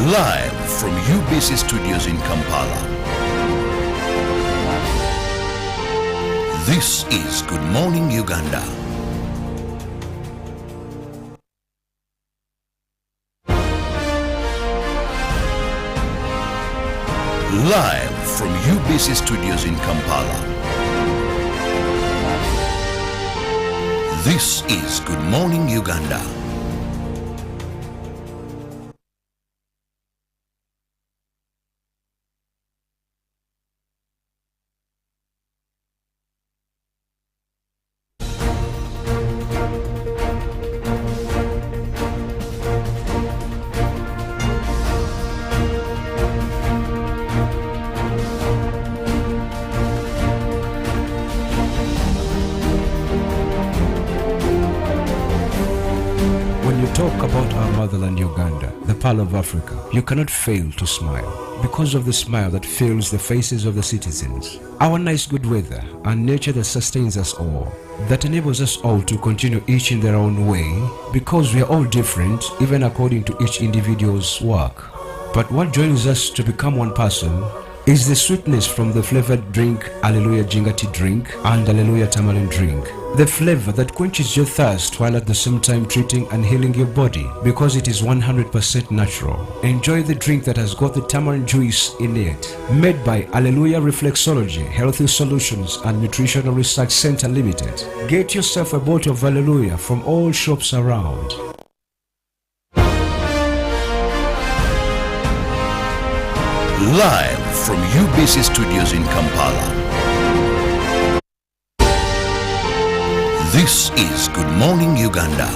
Live from UBC Studios in Kampala. This is Good Morning Uganda. Live from UBC Studios in Kampala. This is Good Morning Uganda. Talk about our motherland Uganda, the pearl of Africa, you cannot fail to smile because of the smile that fills the faces of the citizens. Our nice good weather and nature that sustains us all, that enables us all to continue each in their own way because we are all different even according to each individual's work. But what joins us to become one person is the sweetness from the flavored drink Alleluia Jingati drink and Alleluia Tamarind drink. The flavor that quenches your thirst while at the same time treating and healing your body because it is 100% natural. Enjoy the drink that has got the tamarind juice in it. Made by Alleluia Reflexology, Healthy Solutions and Nutritional Research Center Limited. Get yourself a bottle of Alleluia from all shops around. Live from UBC Studios in Kampala. This is Good Morning Uganda.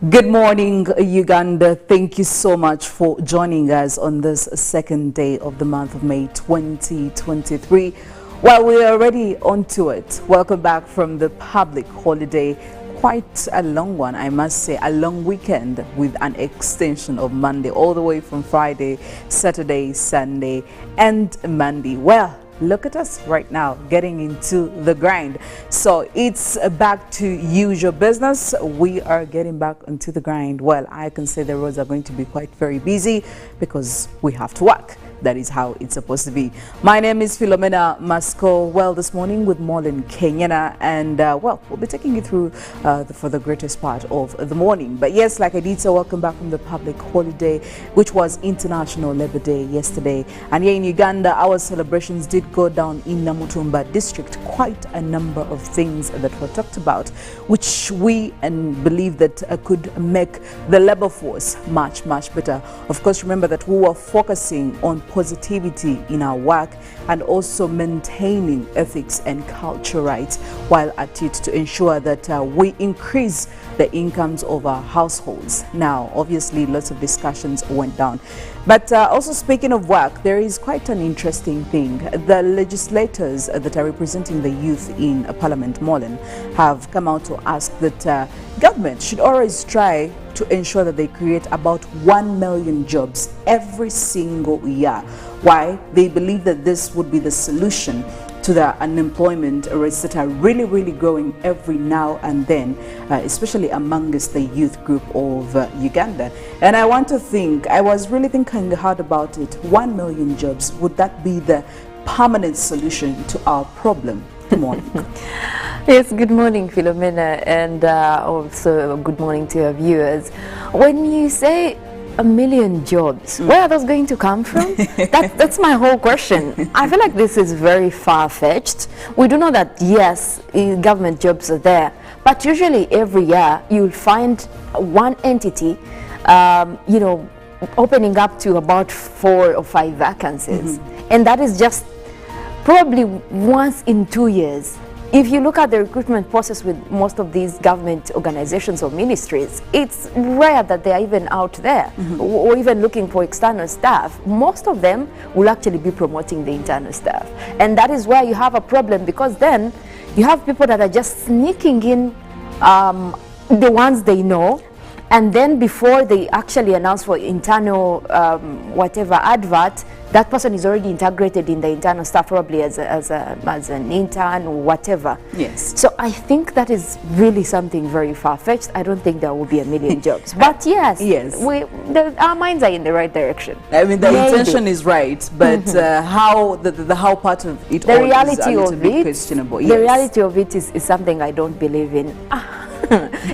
Good morning, Uganda. Thank you so much for joining us on this second day of the month of May 2023. Well, we are already onto it. Welcome back from the public holiday. Quite a long one, I must say, a long weekend with an extension of Monday all the way from Friday, Saturday, Sunday, and Monday. Well, look at us right now getting into the grind. So it's back to usual business. We are getting back into the grind. Well, I can say the roads are going to be quite very busy because we have to work. That is how it's supposed to be. My name is Philomena Mastiko. Well, this morning with Mollen, Kenyena, and well, we'll be taking you through for the greatest part of the morning. But yes, like I did say, welcome back from the public holiday, which was International Labour Day yesterday. And here in Uganda, our celebrations did go down in Namutumba district. Quite a number of things that were talked about, which we believe that could make the labour force much better. Of course, remember that we were focusing on positivity in our work and also maintaining ethics and cultural rights while at it to ensure that we increase the incomes of our households. Now, obviously, lots of discussions went down. But also speaking of work, there is quite an interesting thing. The legislators that are representing the youth in Parliament, Mollen, have come out to ask that government should always try to ensure that they create about 1 million jobs every single year. Why? They believe that this would be the solution to the unemployment rates that are really growing every now and then, especially amongst the youth group of Uganda. And I want to think, I was really thinking hard about it. 1 million jobs, would that be the permanent solution to our problem? Good morning. Yes, good morning, Philomena, and also good morning to your viewers. When you say 1 million jobs, where are those going to come from? That's my whole question. I feel like this is very far-fetched. We do know that, yes, government jobs are there, but usually every year you'll find one entity, you know, opening up to about 4 or 5 vacancies. And that is just probably once in 2 years. If you look at the recruitment process with most of these government organizations or ministries, it's rare that they are even out there or even looking for external staff. Most of them will actually be promoting the internal staff. And that is where you have a problem, because then you have people that are just sneaking in the ones they know, and then before they actually announce for internal whatever advert, that person is already integrated in the internal staff, probably as an intern or whatever. Yes. So I think that is really something very far-fetched. I don't think there will be 1 million jobs. But yes, our minds are in the right direction. I mean, the intention is right, but how the how part of it all is a little bit questionable. The reality of it is something I don't believe in.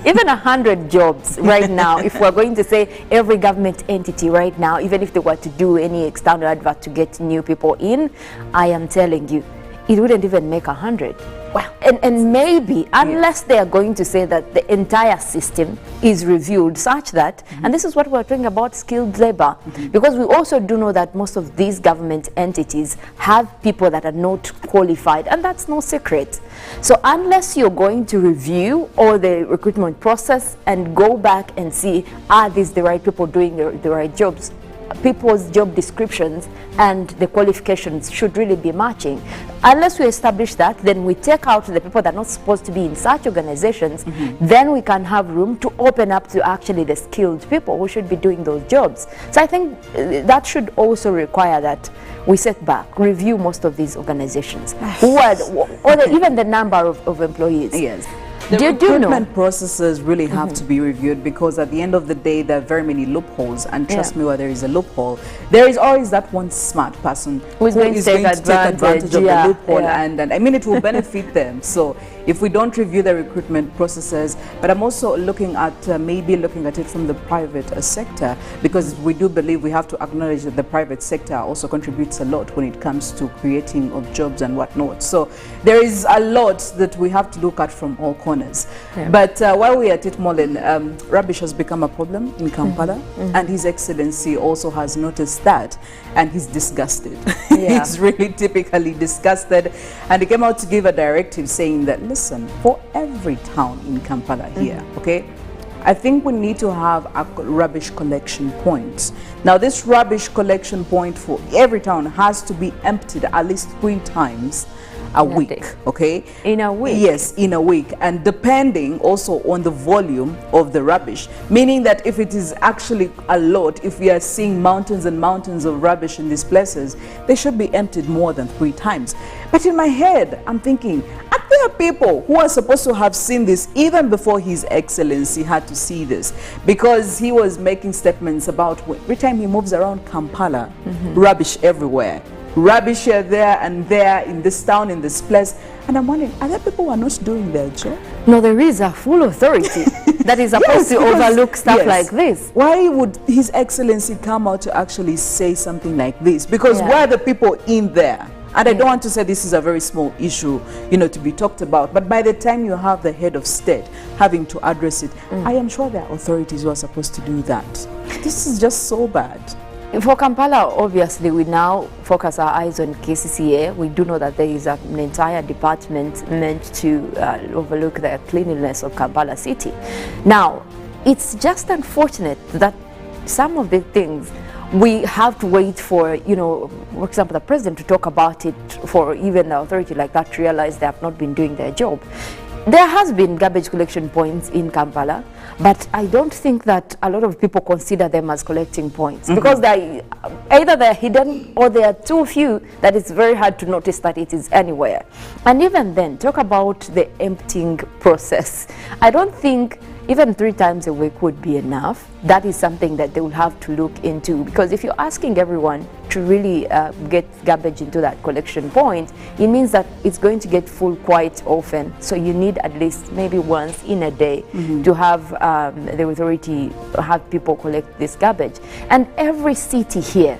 Even 100 jobs right now, if we're going to say every government entity right now, even if they were to do any external advert to get new people in, I am telling you, it wouldn't even make 100. Well, and maybe, unless they are going to say that the entire system is reviewed such that, and this is what we're talking about, skilled labor, because we also do know that most of these government entities have people that are not qualified, and that's no secret. So unless you're going to review all the recruitment process and go back and see, are these the right people doing the right jobs, people's job descriptions and the qualifications should really be matching. Unless we establish that, then we take out the people that are not supposed to be in such organizations, then we can have room to open up to actually the skilled people who should be doing those jobs. So I think that should also require that we sit back, review most of these organizations, even the number of employees. Yes. The recruitment processes really have to be reviewed, because at the end of the day, there are very many loopholes, and trust me, where there is a loophole, there is always that one smart person who is going to take advantage of the loophole, and I mean, it will benefit them. So if we don't review the recruitment processes, but I'm also looking at maybe looking at it from the private sector, because we do believe we have to acknowledge that the private sector also contributes a lot when it comes to creating of jobs and whatnot. So there is a lot that we have to look at from all corners. But while we are at it, Mollen, rubbish has become a problem in Kampala, and His Excellency also has noticed that, and he's disgusted. He's really typically disgusted, and he came out to give a directive saying that, listen, for every town in Kampala here, okay, I think we need to have a rubbish collection point. Now, this rubbish collection point for every town has to be emptied at least 3 times a week, okay? In a week? Yes, in a week. And depending also on the volume of the rubbish, meaning that if it is actually a lot, if we are seeing mountains and mountains of rubbish in these places, they should be emptied more than 3 times. But in my head, I'm thinking, are there people who are supposed to have seen this even before His Excellency had to see this? Because he was making statements about every time he moves around Kampala, rubbish everywhere. Rubbish here, there and there, in this town, in this place. And I'm wondering, are there people who are not doing their job? No, there is a full authority that is supposed to overlook stuff like this. Why would His Excellency come out to actually say something like this? Because where are the people in there? And I don't want to say this is a very small issue, you know, to be talked about. But by the time you have the head of state having to address it, I am sure there are authorities who are supposed to do that. This is just so bad. For Kampala, obviously, we now focus our eyes on KCCA. We do know that there is an entire department meant to overlook the cleanliness of Kampala city. Now, it's just unfortunate that some of the things we have to wait for, you know, for example, the president to talk about it, for even the authority like that to realize they have not been doing their job. There has been garbage collection points in Kampala, but I don't think that a lot of people consider them as collecting points, because either they're hidden or they are too few that it's very hard to notice that it is anywhere. And even then, talk about the emptying process. I don't think even 3 times a week would be enough. That is something that they will have to look into, because if you're asking everyone to really get garbage into that collection point, it means that it's going to get full quite often. So you need at least maybe once in a day to have the authority have people collect this garbage. And every city here,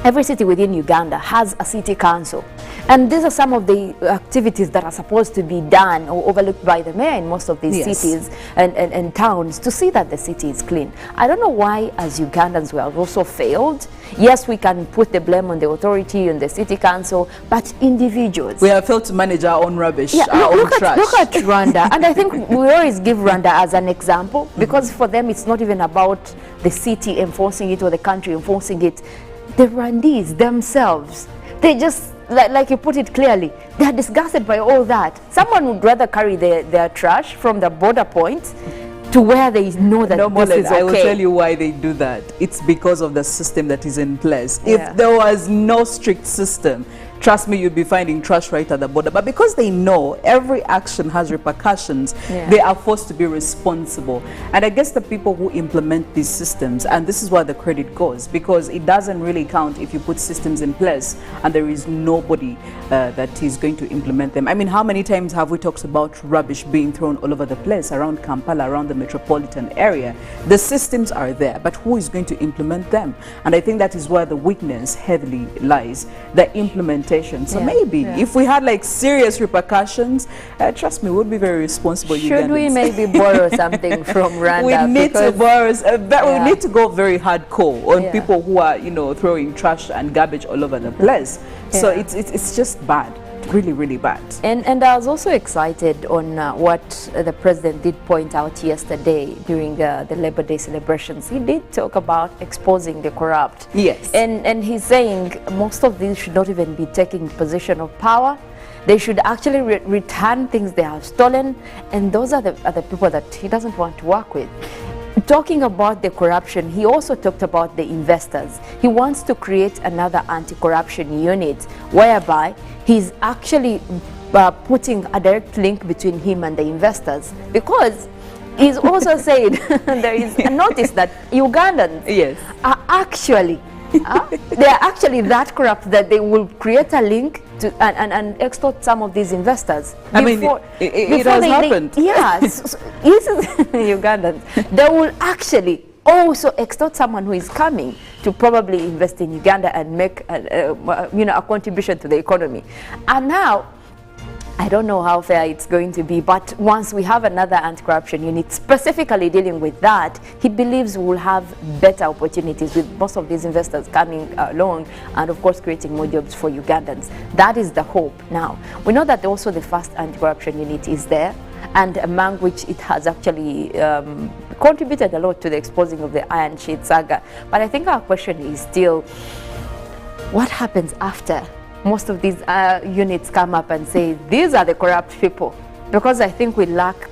every city within Uganda has a city council. And these are some of the activities that are supposed to be done or overlooked by the mayor in most of these cities and towns to see that the city is clean. I don't know why, as Ugandans, we have also failed. Yes, we can put the blame on the authority and the city council, but individuals. We have failed to manage our own rubbish, our own trash. Look at Rwanda. And I think we always give Rwanda as an example, because for them it's not even about the city enforcing it or the country enforcing it. The Rwandese themselves, they just, like you put it clearly, they are disgusted by all that. Someone would rather carry their trash from the border point to where they know that this is okay. I will tell you why they do that. It's because of the system that is in place. If there was no strict system, trust me, you'd be finding trash right at the border. But because they know every action has repercussions, they are forced to be responsible. And I guess the people who implement these systems, and this is where the credit goes, because it doesn't really count if you put systems in place and there is nobody that is going to implement them. I mean, how many times have we talked about rubbish being thrown all over the place, around Kampala, around the metropolitan area? The systems are there, but who is going to implement them? And I think that is where the weakness heavily lies, the implementation. So maybe if we had like serious repercussions, trust me, we would be very responsible. Should Ugandans. we maybe borrow something from Rwanda? We need to borrow, we need to go very hardcore on people who are, you know, throwing trash and garbage all over the place. So it's just bad. Really, really bad. And I was also excited on what the president did point out yesterday during the Labor Day celebrations. He did talk about exposing the corrupt. Yes. And he's saying most of these should not even be taking position of power. They should actually return things they have stolen. And those are the people that he doesn't want to work with. Talking about the corruption, he also talked about the investors. He wants to create another anti-corruption unit whereby he's actually putting a direct link between him and the investors, because he's also said there is a notice that Ugandans are actually they are actually that corrupt that they will create a link to and extort some of these investors. I mean, it has happened. Yes, this is Ugandans. They will actually also extort someone who is coming to probably invest in Uganda and make a contribution to the economy. And now, I don't know how fair it's going to be, but once we have another anti-corruption unit specifically dealing with that, he believes we will have better opportunities with most of these investors coming along and of course creating more jobs for Ugandans. That is the hope. Now, we know that also the first anti-corruption unit is there, and among which it has actually contributed a lot to the exposing of the Iron Sheet saga. But I think our question is still, what happens after most of these units come up and say, these are the corrupt people? Because I think we lack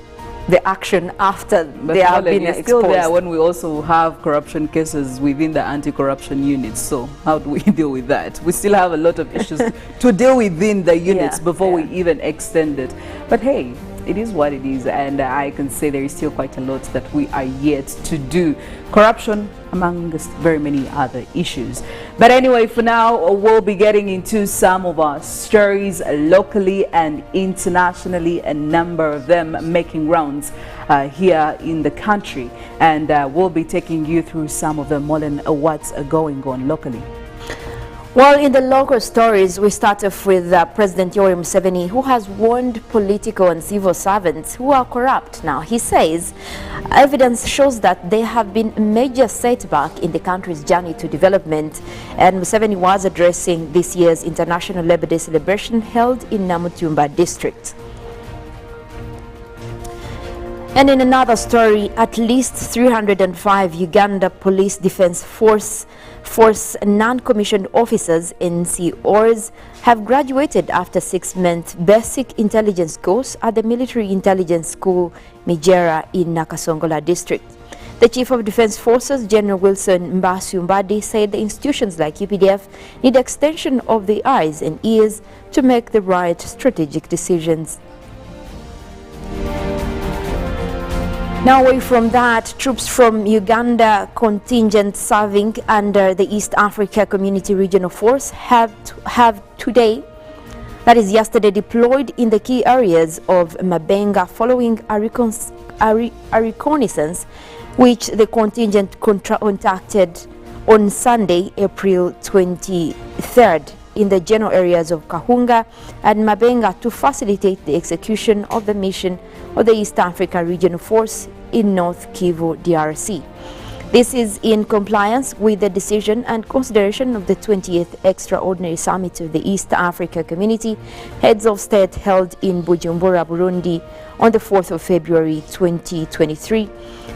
the action after they have been exposed. Still there when we also have corruption cases within the anti-corruption units. So how do we deal with that? We still have a lot of issues to deal within the units before we even extend it. But hey, it is what it is, and I can say there is still quite a lot that we are yet to do. Corruption amongst very many other issues. But anyway, for now, we'll be getting into some of our stories locally and internationally, a number of them making rounds here in the country. And we'll be taking you through some of the Mollen what's going on locally. Well, in the local stories, we start off with President Yoweri Museveni, who has warned political and civil servants who are corrupt. Now, he says evidence shows that there have been a major setback in the country's journey to development, and Museveni was addressing this year's International Labor Day celebration held in Namutumba district. And in another story, at least 305 Uganda Police Defense Force non-commissioned officers, NCOs, have graduated after 6-month basic intelligence course at the Military Intelligence School, Mijera, in Nakasongola district. The Chief of Defense Forces, General Wilson Mbasumbadi, said the institutions like UPDF need extension of the eyes and ears to make the right strategic decisions. Now, away from that, troops from Uganda contingent serving under the East Africa Community Regional Force have today, that is yesterday, deployed in the key areas of Mabenga following a reconnaissance which the contingent conducted on Sunday, April 23rd, in the general areas of Kahunga and Mabenga to facilitate the execution of the mission of the East Africa Regional Force in North Kivu, DRC. This is in compliance with the decision and consideration of the 20th Extraordinary Summit of the East Africa Community Heads of State held in Bujumbura, Burundi on the 4th of February 2023,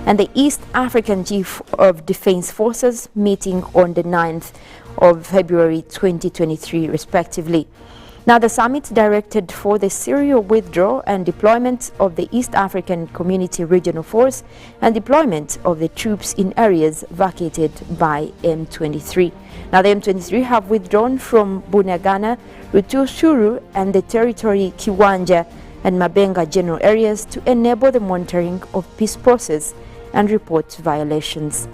and the East African Chief of Defense Forces meeting on the 9th of February 2023, respectively. Now, the summit directed for the serial withdrawal and deployment of the East African Community Regional Force and deployment of the troops in areas vacated by M23. Now, the M23 have withdrawn from Bunagana, Rutshuru and the territory Kiwanja and Mabenga general areas to enable the monitoring of peace process and report violations.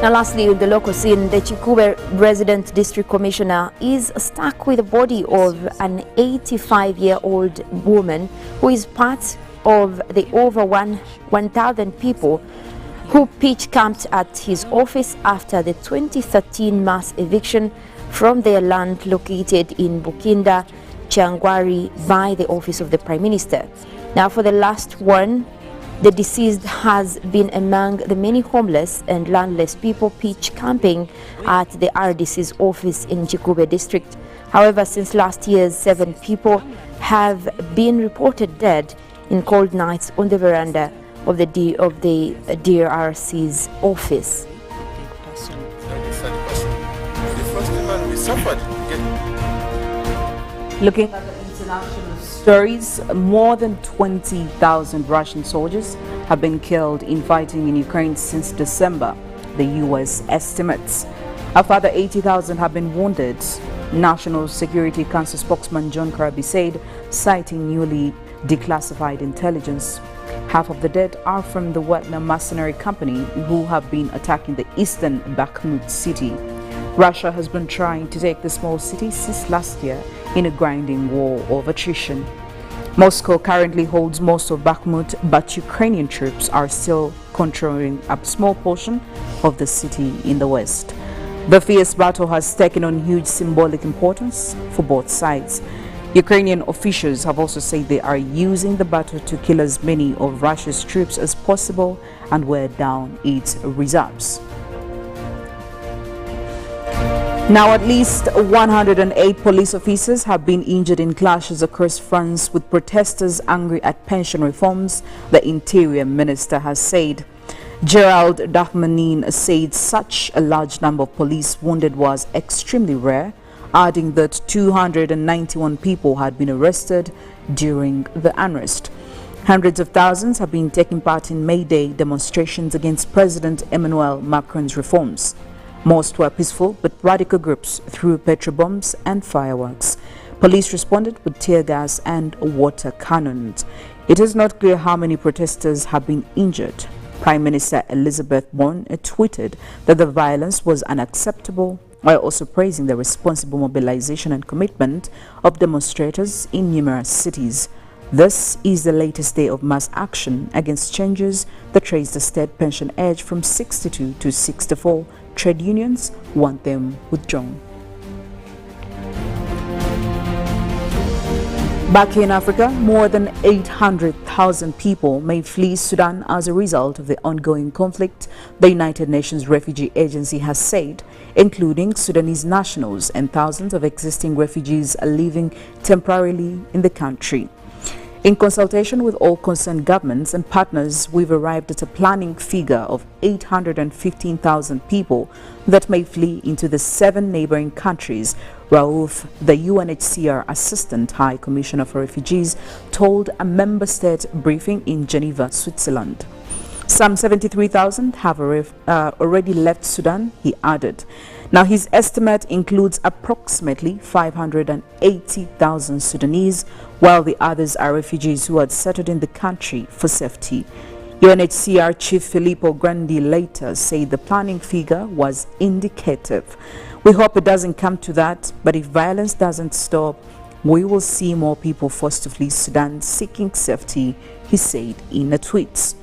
Now, lastly, in the local scene, the Chikube resident district commissioner is stuck with the body of an 85-year-old woman who is part of the over 1,000 people who pitch camped at his office after the 2013 mass eviction from their land located in Bukinda, Changwari by the office of the Prime Minister. Now, for the last one, the deceased has been among the many homeless and landless people pitch camping at the RDC's office in Chikube district. However, since last year, 7 people have been reported dead in cold nights on the veranda of the DRC's office. Looking at the international stories, more than 20,000 Russian soldiers have been killed in fighting in Ukraine since December, the U.S. estimates. A further 80,000 have been wounded, National Security Council spokesman John Kirabo said, citing newly declassified intelligence. Half of the dead are from the Wagner mercenary company who have been attacking the eastern Bakhmut city. Russia has been trying to take the small city since last year in a grinding war of attrition. Moscow currently holds most of Bakhmut, but Ukrainian troops are still controlling a small portion of the city in the west. The fierce battle has taken on huge symbolic importance for both sides. Ukrainian officials have also said they are using the battle to kill as many of Russia's troops as possible and wear down its reserves. Now, at least 108 police officers have been injured in clashes across France with protesters angry at pension reforms, the Interior Minister has said. Gerald Darmanin said such a large number of police wounded was extremely rare, adding that 291 people had been arrested during the unrest. Hundreds of thousands have been taking part in May Day demonstrations against President Emmanuel Macron's reforms. Most were peaceful, but radical groups threw petrol bombs and fireworks. Police responded with tear gas and water cannons. It is not clear how many protesters have been injured. Prime Minister Elizabeth Borne tweeted that the violence was unacceptable, while also praising the responsible mobilization and commitment of demonstrators in numerous cities. This is the latest day of mass action against changes that raise the state pension age from 62 to 64. Trade unions want them withdrawn. Back in Africa, more than 800,000 people may flee Sudan as a result of the ongoing conflict, the United Nations Refugee Agency has said, including Sudanese nationals, and thousands of existing refugees are living temporarily in the country. In consultation with all concerned governments and partners, we've arrived at a planning figure of 815,000 people that may flee into the 7 neighboring countries, Raouf, the UNHCR Assistant High Commissioner for Refugees, told a member state briefing in Geneva, Switzerland. Some 73,000 have already left Sudan, he added. Now, his estimate includes approximately 580,000 Sudanese, while the others are refugees who had settled in the country for safety. UNHCR Chief Filippo Grandi later said the planning figure was indicative. We hope it doesn't come to that, but if violence doesn't stop, we will see more people forced to flee Sudan seeking safety, he said in a tweet.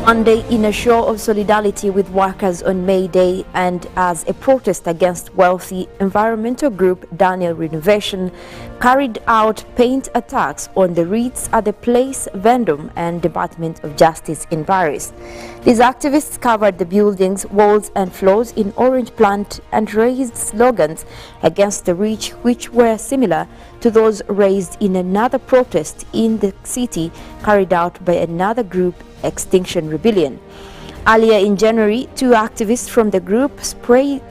Monday, in a show of solidarity with workers on May Day and as a protest against wealthy environmental group Daniel Renovation carried out paint attacks on the wreaths at the Place Vendôme and Department of Justice in Paris. These activists covered the building's walls and floors in orange plant and raised slogans against the rich, which were similar to those raised in another protest in the city carried out by another group, Extinction Rebellion. Earlier in January, two activists from the group sprayed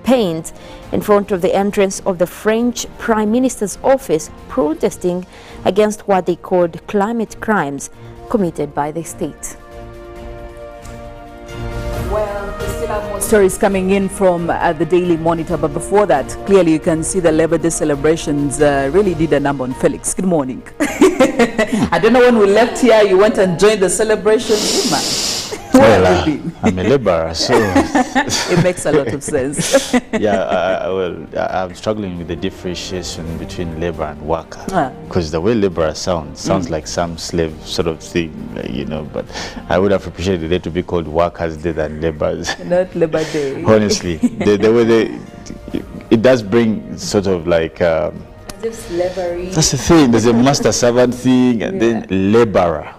paint in front of the entrance of the French Prime Minister's office, protesting against what they called climate crimes committed by the state. Well, we still have more stories coming in from the Daily Monitor, but before that, clearly you can see the Labor Day celebrations really did a number on Felix. Good morning. I don't know when we left here, you went and joined the celebrations. Man. Well, I'm a laborer, so it makes a lot of sense. Yeah, I'm struggling with the differentiation between labor and worker, because the way laborer sounds like some slave sort of thing, you know. But I would have appreciated it to be called Workers' Day than Laborers. Not Labor Day. Honestly, the way it does bring sort of like. Slavery. That's the thing. There's a master servant thing, and then laborer.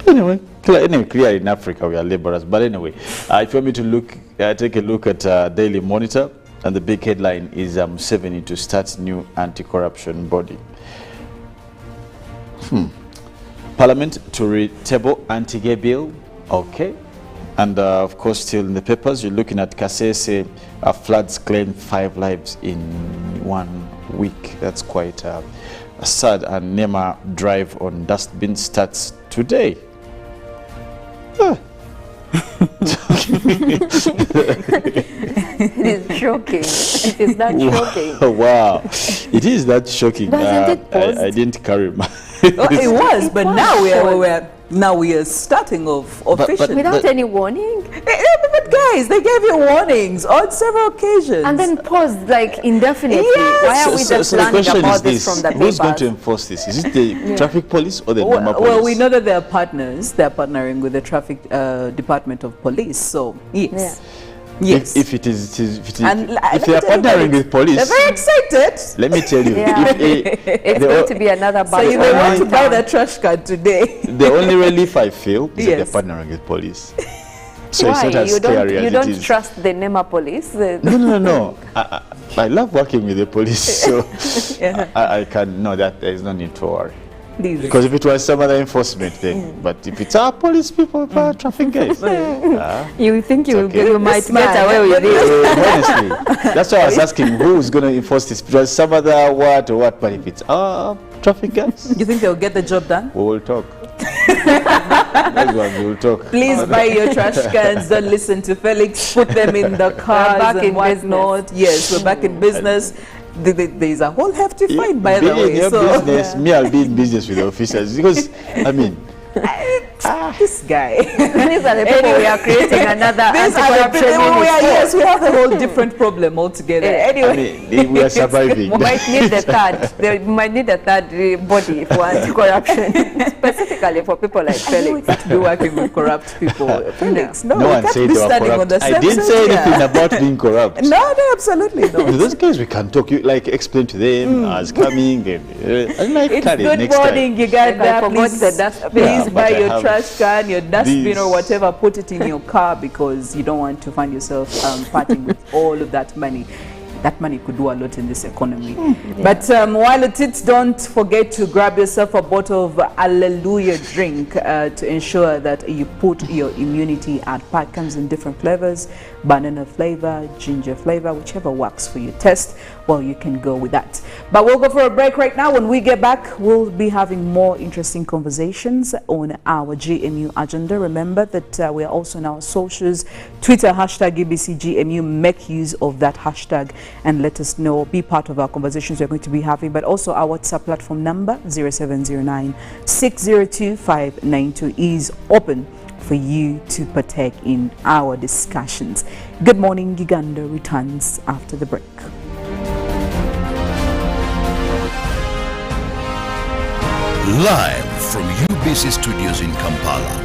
Anyway, clearly in Africa we are laborers. But anyway, if you want me to take a look at Daily Monitor, and the big headline is Museveni to start new anti-corruption body. Parliament to retable anti-gay bill. Okay. And of course, still in the papers, you're looking at Kasese, floods claimed 5 lives in 1 week. That's quite sad. And Nema drive on dustbin starts today. It is shocking. It is that shocking. Wow. It is that shocking. Wasn't it paused? I didn't carry my... It was, but now we are starting off officially. Without any warning? But guys, they gave you warnings on several occasions. And then paused like indefinitely. Yes. Why are we just learning about this from the papers? Who's going to enforce this? Is it the traffic police or the normal police? Well, we know that they are partners. They're partnering with the traffic department of police. So, yes. Yeah. Yes. If they are partnering with police, they're very excited. Let me tell you, it's going to be another battle. So you may want to buy the trash can today. The only relief I feel is that they're partnering with police. So why? It's not as scary as you don't it is. trust the NEMA police? No. I love working with the police, so I can know that there is no need to worry. Please. Because if it was some other enforcement thing, but if it's our police people, traffic guys, you think you might get away with it? Honestly, that's why I was asking who's going to enforce this. If it was some other what or what, but if it's our traffic guys, you think they'll get the job done? We will talk. That's what we will talk. Please buy your trash cans. Don't listen to Felix. Put them in the cars and whatnot. Yes, we're back in business. There's a whole hefty fight, by the way. In your business, me, I'll be in business with the officers because, I mean, this guy. These are the people we are creating another anti-corruption unit. Yes, we have a whole different problem altogether. Anyway, I mean, we are surviving. We might need the third. They might need a third body for anti-corruption, specifically for people like Felix. To be working with corrupt people. Felix, no one said they were corrupt. I didn't say anything about being corrupt. No, absolutely not. In those cases, we can talk. You like explain to them as coming. It's good morning, Uganda. Please buy your trash can, your dustbin or whatever, put it in your car because you don't want to find yourself parting with all of that money. That money could do a lot in this economy. But while at it, don't forget to grab yourself a bottle of Hallelujah drink to ensure that you put your immunity at par. It comes in different flavors, banana flavor, ginger flavor, whichever works for your taste. well, you can go with that. But we'll go for a break right now. When we get back, we'll be having more interesting conversations on our GMU agenda. Remember that we are also on our socials, Twitter, hashtag UBCGMU. Make use of that hashtag and let us know, be part of our conversations we're going to be having. But also our WhatsApp platform number 0709 602 592 is open for you to partake in our discussions. Good Morning Uganda returns after the break. Live from UBC Studios in Kampala.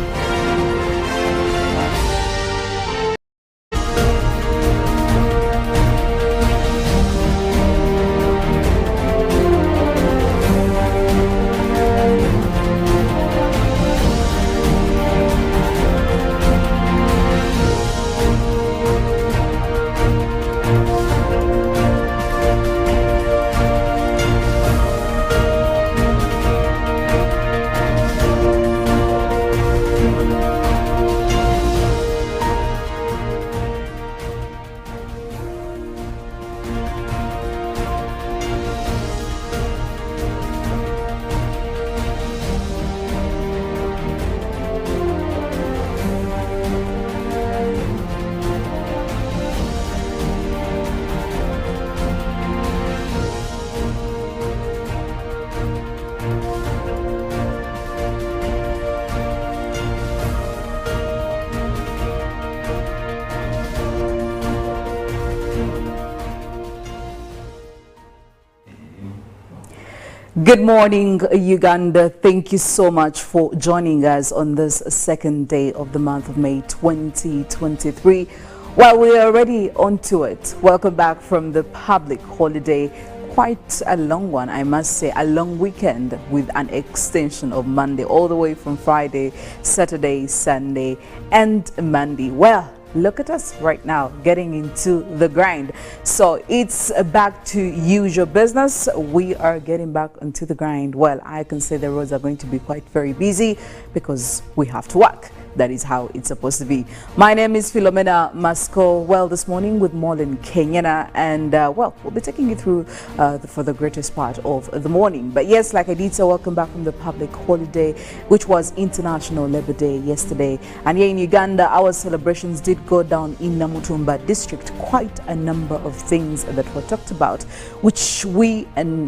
Good morning, Uganda. Thank you so much for joining us on this second day of the month of May 2023. Well, we are already onto it. Welcome back from the public holiday. Quite a long one, I must say, a long weekend with an extension of Monday all the way from Friday, Saturday, Sunday, and Monday. Well, look at us right now getting into the grind. So it's back to usual business. We are getting back into the grind. Well, I can say the roads are going to be quite very busy because we have to work. That is how it's supposed to be. My name is Philomena Mastiko. Well, this morning with Mollen, Kenyena, and well, we'll be taking you through for the greatest part of the morning. But yes, like I did say, welcome back from the public holiday, which was International Labour Day yesterday. And here in Uganda, our celebrations did go down in Namutumba district. Quite a number of things that were talked about, which we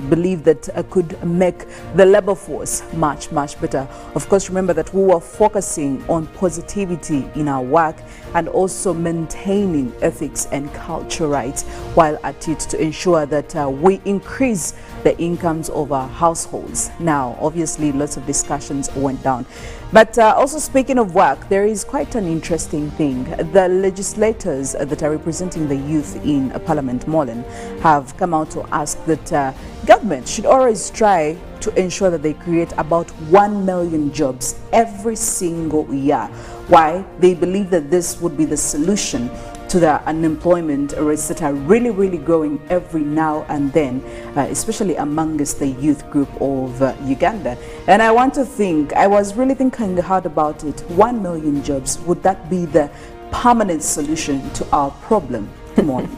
believe that could make the labour force much better. Of course, remember that we were focusing on positivity in our work and also maintaining ethics and cultural rights while at it to ensure that we increase the incomes of our households. Now, obviously, lots of discussions went down. But also speaking of work, there is quite an interesting thing. The legislators that are representing the youth in Parliament, Mollen, have come out to ask that government should always try to ensure that they create about 1 million jobs every single year. Why? They believe that this would be the solution to the unemployment rates that are really growing every now and then, especially amongst the youth group of Uganda. And I want to think, I was really thinking hard about it. 1 million jobs, would that be the permanent solution to our problem? Good morning.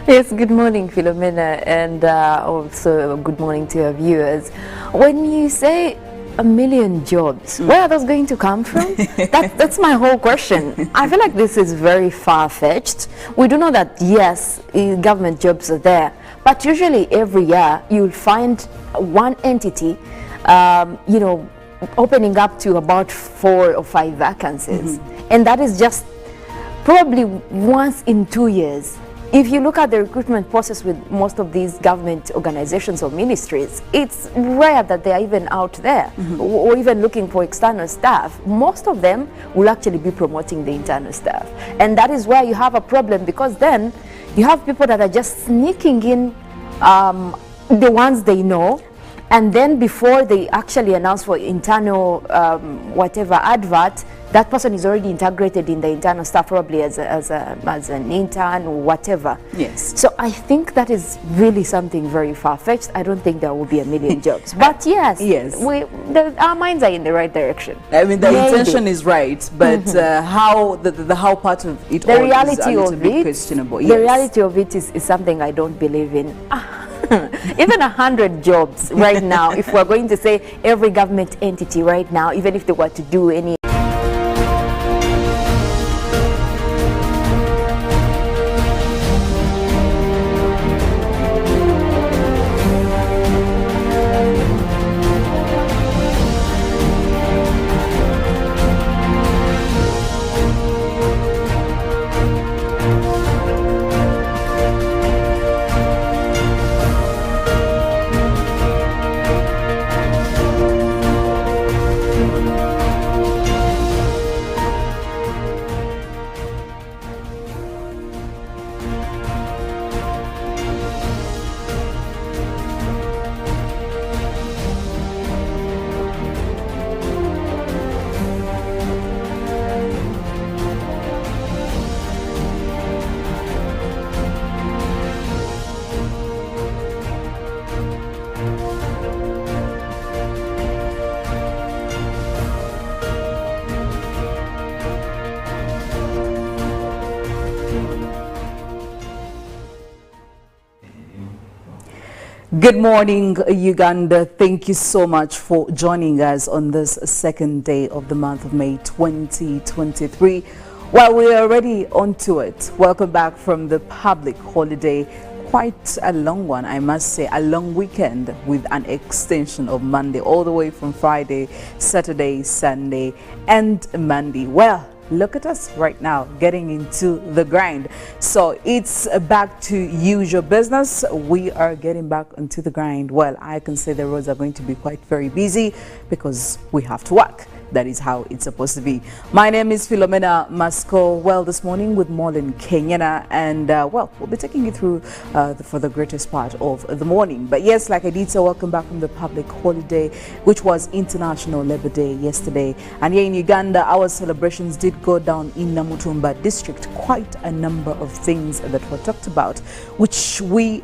Yes, good morning, Philomena, and also good morning to your viewers. When you say 1 million jobs, where are those going to come from? That's my whole question. I feel like this is very far-fetched. We do know that, yes, government jobs are there, but usually every year you'll find one entity, you know, opening up to about 4 or 5 vacancies. And that is just probably once in 2 years. If you look at the recruitment process with most of these government organizations or ministries, it's rare that they are even out there or even looking for external staff. Most of them will actually be promoting the internal staff. And that is where you have a problem, because then you have people that are just sneaking in the ones they know and then before they actually announce for internal whatever advert, that person is already integrated in the internal staff, probably as an intern or whatever. Yes. So I think that is really something very far-fetched. I don't think there will be a million jobs. But yes, our minds are in the right direction. I mean, the Maybe. intention is right, but how the how part of it the all reality is a little of bit it, questionable. The reality of it is something I don't believe in. Even 100 jobs right now, if we're going to say every government entity right now, even if they were to do any Good morning, Uganda. Thank you so much for joining us on this second day of the month of May 2023. Well, we're already onto it. Welcome back from the public holiday. Quite a long one, I must say, a long weekend with an extension of Monday all the way from Friday, Saturday, Sunday, and Monday. Well, look at us right now getting into the grind. So it's back to usual business. We are getting back into the grind. Well, I can say the roads are going to be quite very busy because we have to work. That is how it's supposed to be. My name is Philomena Mastiko. Well, this morning with Mollen, Kenyena, and well, we'll be taking you through for the greatest part of the morning. But yes, like I did say, welcome back from the public holiday, which was International Labour Day yesterday. And here in Uganda, our celebrations did go down in Namutumba district. Quite a number of things that were talked about, which we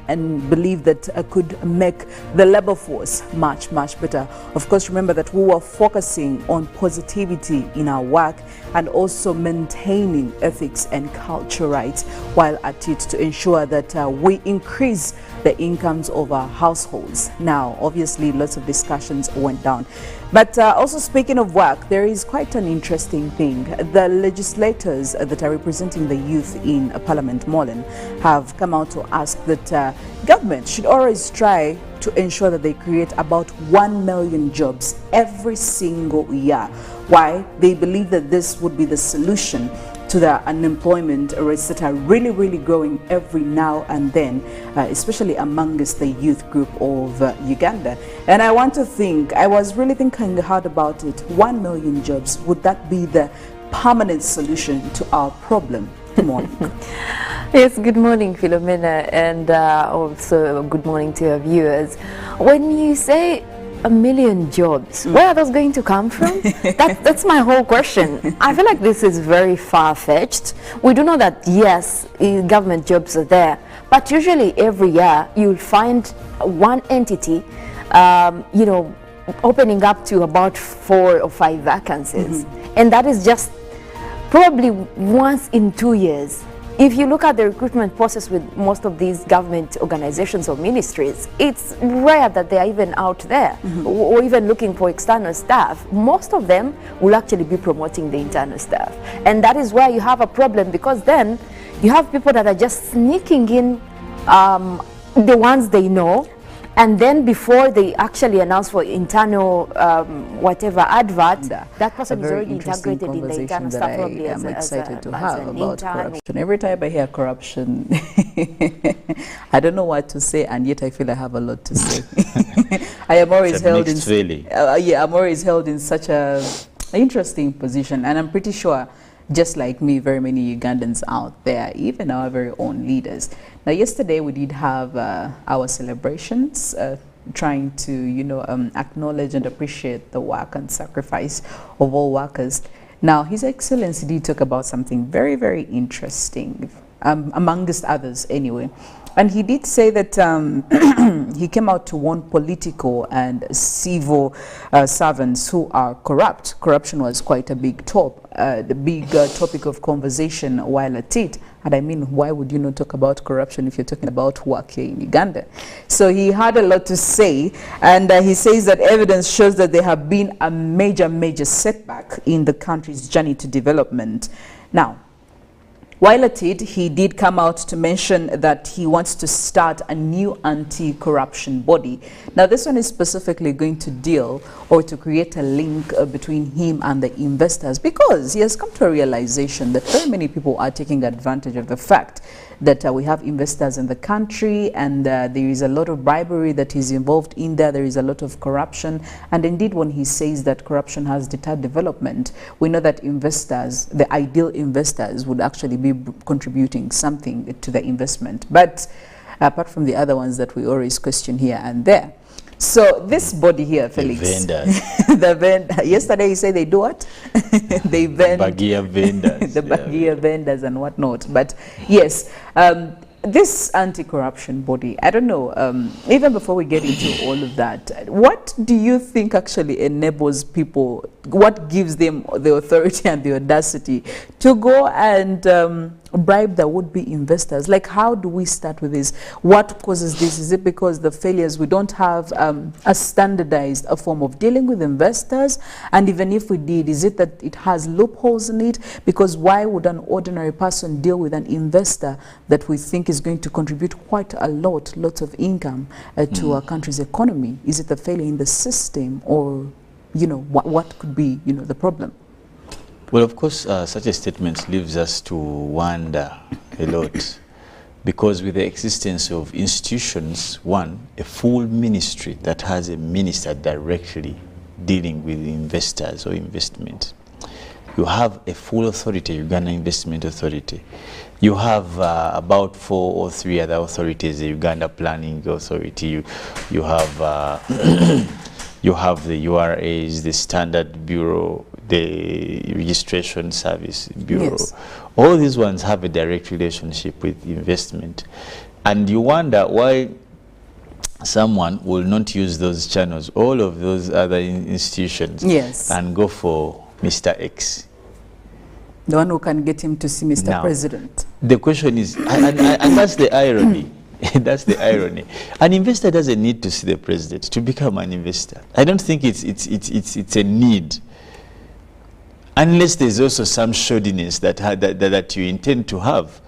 believe that could make the labour force much better. Of course, remember that we were focusing on positivity in our work and also maintaining ethics and culture rights while at it to ensure that we increase the incomes of our households. Now, obviously, lots of discussions went down. But also speaking of work, there is quite an interesting thing. The legislators that are representing the youth in Parliament, Mollen, have come out to ask that government should always try to ensure that they create about 1 million jobs every single year. Why? They believe that this would be the solution to the unemployment rates that are really growing every now and then, especially amongst the youth group of Uganda. And I want to think, I was really thinking hard about it. 1 million jobs, would that be the permanent solution to our problem? Good morning. Yes, good morning, Philomena, and also good morning to your viewers. When you say 1 million jobs, where are those going to come from? That's my whole question. I feel like this is very far-fetched. We do know that, yes, government jobs are there, but usually every year you'll find one entity, you know, opening up to about 4 or 5 vacancies. And that is just probably once in 2 years. If you look at the recruitment process with most of these government organizations or ministries, it's rare that they are even out there or even looking for external staff. Most of them will actually be promoting the internal staff. And that is where you have a problem, because then you have people that are just sneaking in the ones they know, and then before they actually announce for internal whatever advert, that person is already integrated in the internal staff, probably I'm excited to have about corruption. Every Every time I hear corruption, I don't know what to say, and yet I feel I have a lot to say. I am always held in I'm always held in such a interesting position, and I'm pretty sure, just like me, very many Ugandans out there, even our very own leaders. Now, yesterday we did have our celebrations. trying to, you know, acknowledge and appreciate the work and sacrifice of all workers. Now, His Excellency did talk about something very, very interesting, amongst others anyway. And he did say that he came out to warn political and civil servants who are corrupt. Corruption was quite a big topic of conversation while at it. And I mean, why would you not talk about corruption if you're talking about work here in Uganda? So he had a lot to say, and he says that evidence shows that there have been a major setback in the country's journey to development. Now, while at it, he did come out to mention that he wants to start a new anti-corruption body. Now, this one is specifically going to deal or to create a link between him and the investors, because he has come to a realization that very many people are taking advantage of the fact that we have investors in the country, and there is a lot of bribery that is involved in there. There is a lot of corruption. And indeed, when he says that corruption has deterred development, we know that investors, the ideal investors, would actually be contributing something to the investment. But apart from the other ones that we always question here and there. So this body here, Felix. The vendors. Yesterday you said they do what? They vend. Bagia vendors. The bagia vendors and whatnot. But yes, this anti-corruption body, I don't know, even before we get into all of that, what do you think actually enables people, what gives them the authority and the audacity to go and bribe the would-be investors? Like, how do we start with this? What causes this? Is it because the failures, we don't have a standardized form of dealing with investors? And even if we did, is it that it has loopholes in it? Because why would an ordinary person deal with an investor that we think is going to contribute quite a lot of income to our country's economy? Is it a failure in the system, or, you know, what could be, you know, the problem? Well, of course, such a statement leaves us to wonder a lot, because with the existence of institutions, one, a full ministry that has a minister directly dealing with investors or investment. You have a full authority, Uganda Investment Authority. You have about 4 or 3 other authorities, the Uganda Planning Authority. You have you have the URAs, the Standard Bureau, the Registration Service Bureau. Yes. All these ones have a direct relationship with investment. And you wonder why someone will not use those channels, all of those other institutions, yes, and go for Mr. X. The one who can get him to see Mr. Now, President. The question is, and that's the irony. That's the irony. An investor doesn't need to see the president to become an investor. I don't think it's a need, unless there's also some shoddiness that you intend to have,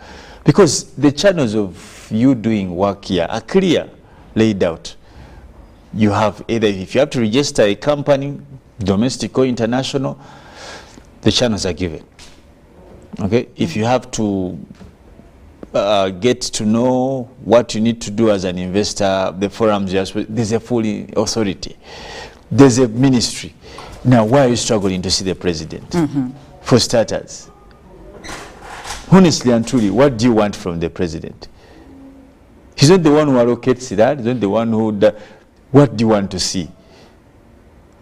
because the channels of you doing work here are clear, laid out. You have either, if you have to register a company, domestic or international, the channels are given. Okay, if you have to get to know what you need to do as an investor, the forums, there's a full authority. There's a ministry. Now, why are you struggling to see the president? For starters, honestly and truly, what do you want from the president? He's not the one who allocates that. He's not the one who... What do you want to see?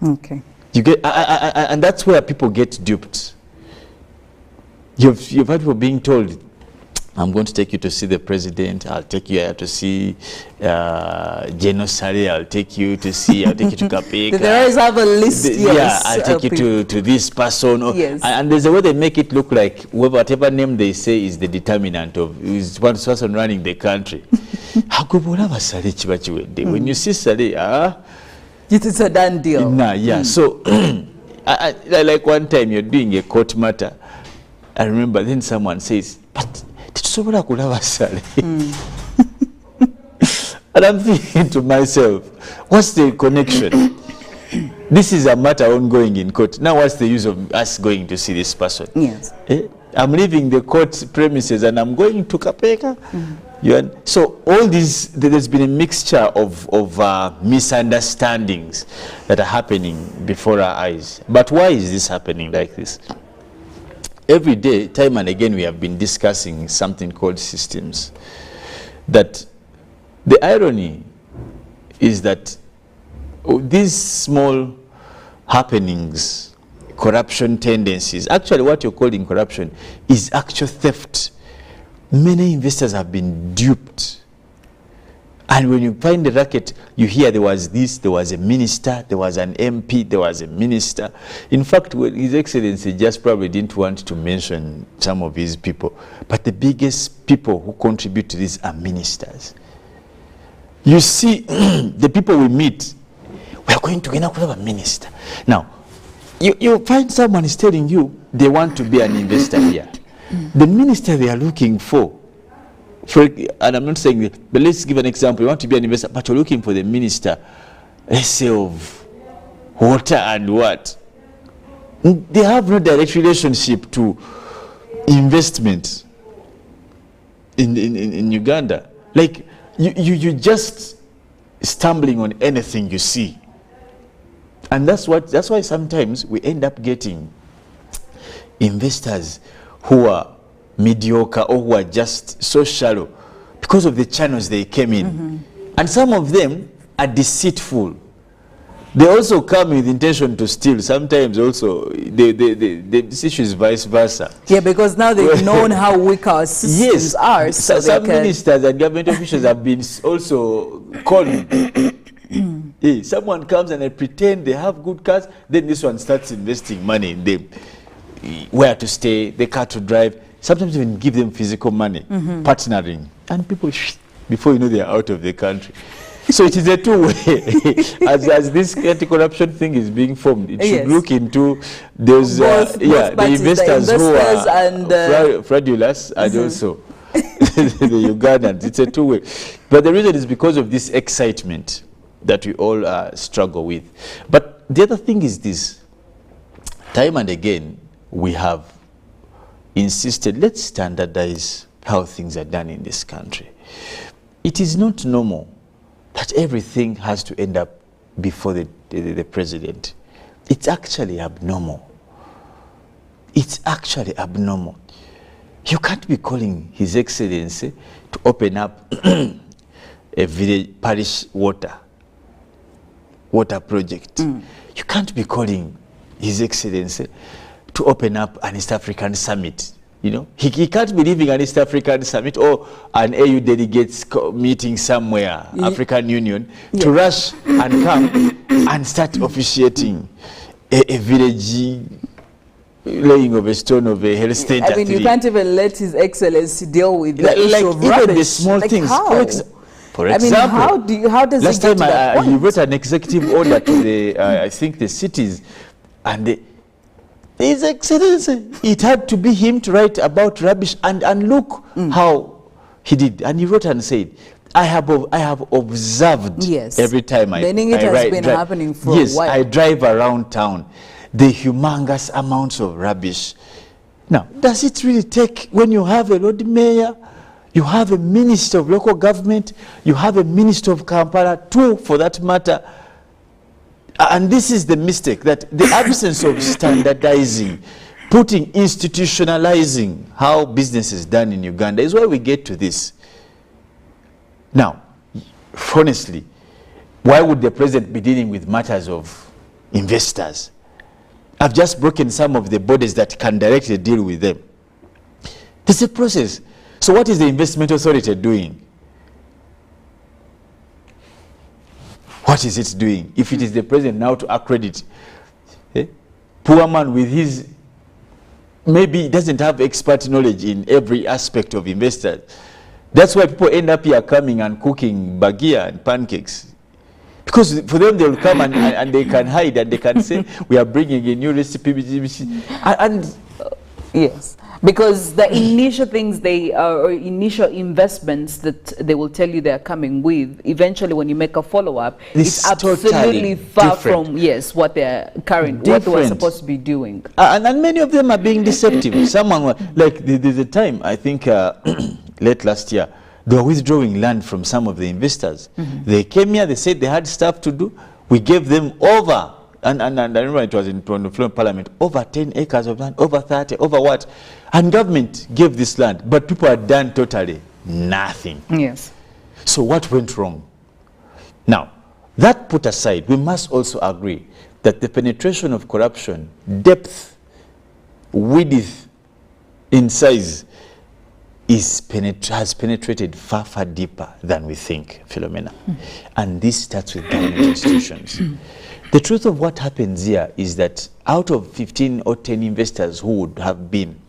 Okay. You get, and that's where people get duped. You've had people being told, I'm going to take you to see the president, I'll take you to see Genosare, I'll take you to Kapeka. They always have a list, yes. Yeah, I'll take you to this person. Yes. And there's a way they make it look like whatever name they say is the determinant of, is one person running the country. When you see Sare, it is a done deal. Nah, yeah. So, like one time you're doing a court matter, I remember then someone says, but and I'm thinking to myself, what's the connection? This is a matter ongoing in court. Now what's the use of us going to see this person? Yes. I'm leaving the court premises and I'm going to Kapeka. So all these, there's been a mixture of misunderstandings that are happening before our eyes. But why is this happening like this? Every day, time and again, we have been discussing something called systems. That the irony is that these small happenings, corruption tendencies, actually what you're calling corruption is actual theft. Many investors have been duped. And when you find the racket, you hear there was this, there was a minister, there was an MP, there was a minister. In fact, His Excellency just probably didn't want to mention some of his people. But the biggest people who contribute to this are ministers. You see, the people we meet, we are going to have a minister. Now, you find someone is telling you they want to be an investor here. The minister they are looking for, and I'm not saying that, but let's give an example. You want to be an investor, but you're looking for the minister, let's say, of water and what? They have no direct relationship to investment in Uganda. Like, you just stumbling on anything you see. And that's why sometimes we end up getting investors who are mediocre or who are just so shallow because of the channels they came in. And some of them are deceitful. They also come with intention to steal. Sometimes also this issue is vice versa. Yeah, because now they've known how weak our systems are. So some ministers and government officials have been also calling. Someone comes and they pretend they have good cars, then this one starts investing money in them. Where to stay, the car to drive. Sometimes even give them physical money, partnering. And people, before you know, they are out of the country. So it is a two-way. as this anti-corruption thing is being formed, it should look into those the investors who are and, fraudulous and also the Ugandans. It's a two-way. But the reason is because of this excitement that we all struggle with. But the other thing is this. Time and again, we have insisted, let's standardize how things are done in this country. It is not normal that everything has to end up before the president. It's actually abnormal. It's actually abnormal. You can't be calling His Excellency to open up a village parish water project. You can't be calling His Excellency to open up an East African summit. You know, he can't be leaving an East African summit or an AU delegates meeting somewhere, African Union, to rush and come and start officiating a village laying of a stone of a health center. I mean, you can't even let His Excellency deal with the issue of even rubbish. The small things. How? For example, how does last it get time to that point? you wrote an executive order to the I think the cities, and His Excellency, it had to be him to write about rubbish, and look how he did. And he wrote and said, I have observed every time I meaning it has been happening for a while. Yes, I drive around town, the humongous amounts of rubbish. Now, does it really take, when you have a Lord Mayor, you have a Minister of Local Government, you have a Minister of Kampala, two for that matter, and this is the mistake, that the absence of standardizing, institutionalizing how business is done in Uganda is why we get to this. Now, honestly, why would the president be dealing with matters of investors? I've just broken some of the bodies that can directly deal with them. There's a process. So what is the investment authority doing? What is it doing? If it is the president now to accredit, poor man with his, maybe he doesn't have expert knowledge in every aspect of investors. That's why people end up here coming and cooking bagia and pancakes. Because for them, they'll come and they can hide and they can say, we are bringing a new recipe. Yes. Because the initial things or initial investments that they will tell you they are coming with, eventually when you make a follow-up, it's absolutely totally far from what they're what they were supposed to be doing. And many of them are being deceptive. Someone, like there's a time, I think late last year, they were withdrawing land from some of the investors. They came here, they said they had stuff to do. We gave them over. And I remember it was in Philomena Parliament, over 10 acres of land, over 30, over what? And government gave this land, but people had done totally nothing. Yes. So what went wrong? Now, that put aside, we must also agree that the penetration of corruption, depth, width, in size, has penetrated far, far deeper than we think, Philomena. And this starts with government institutions. The truth of what happens here is that out of 15 or 10 investors who would have been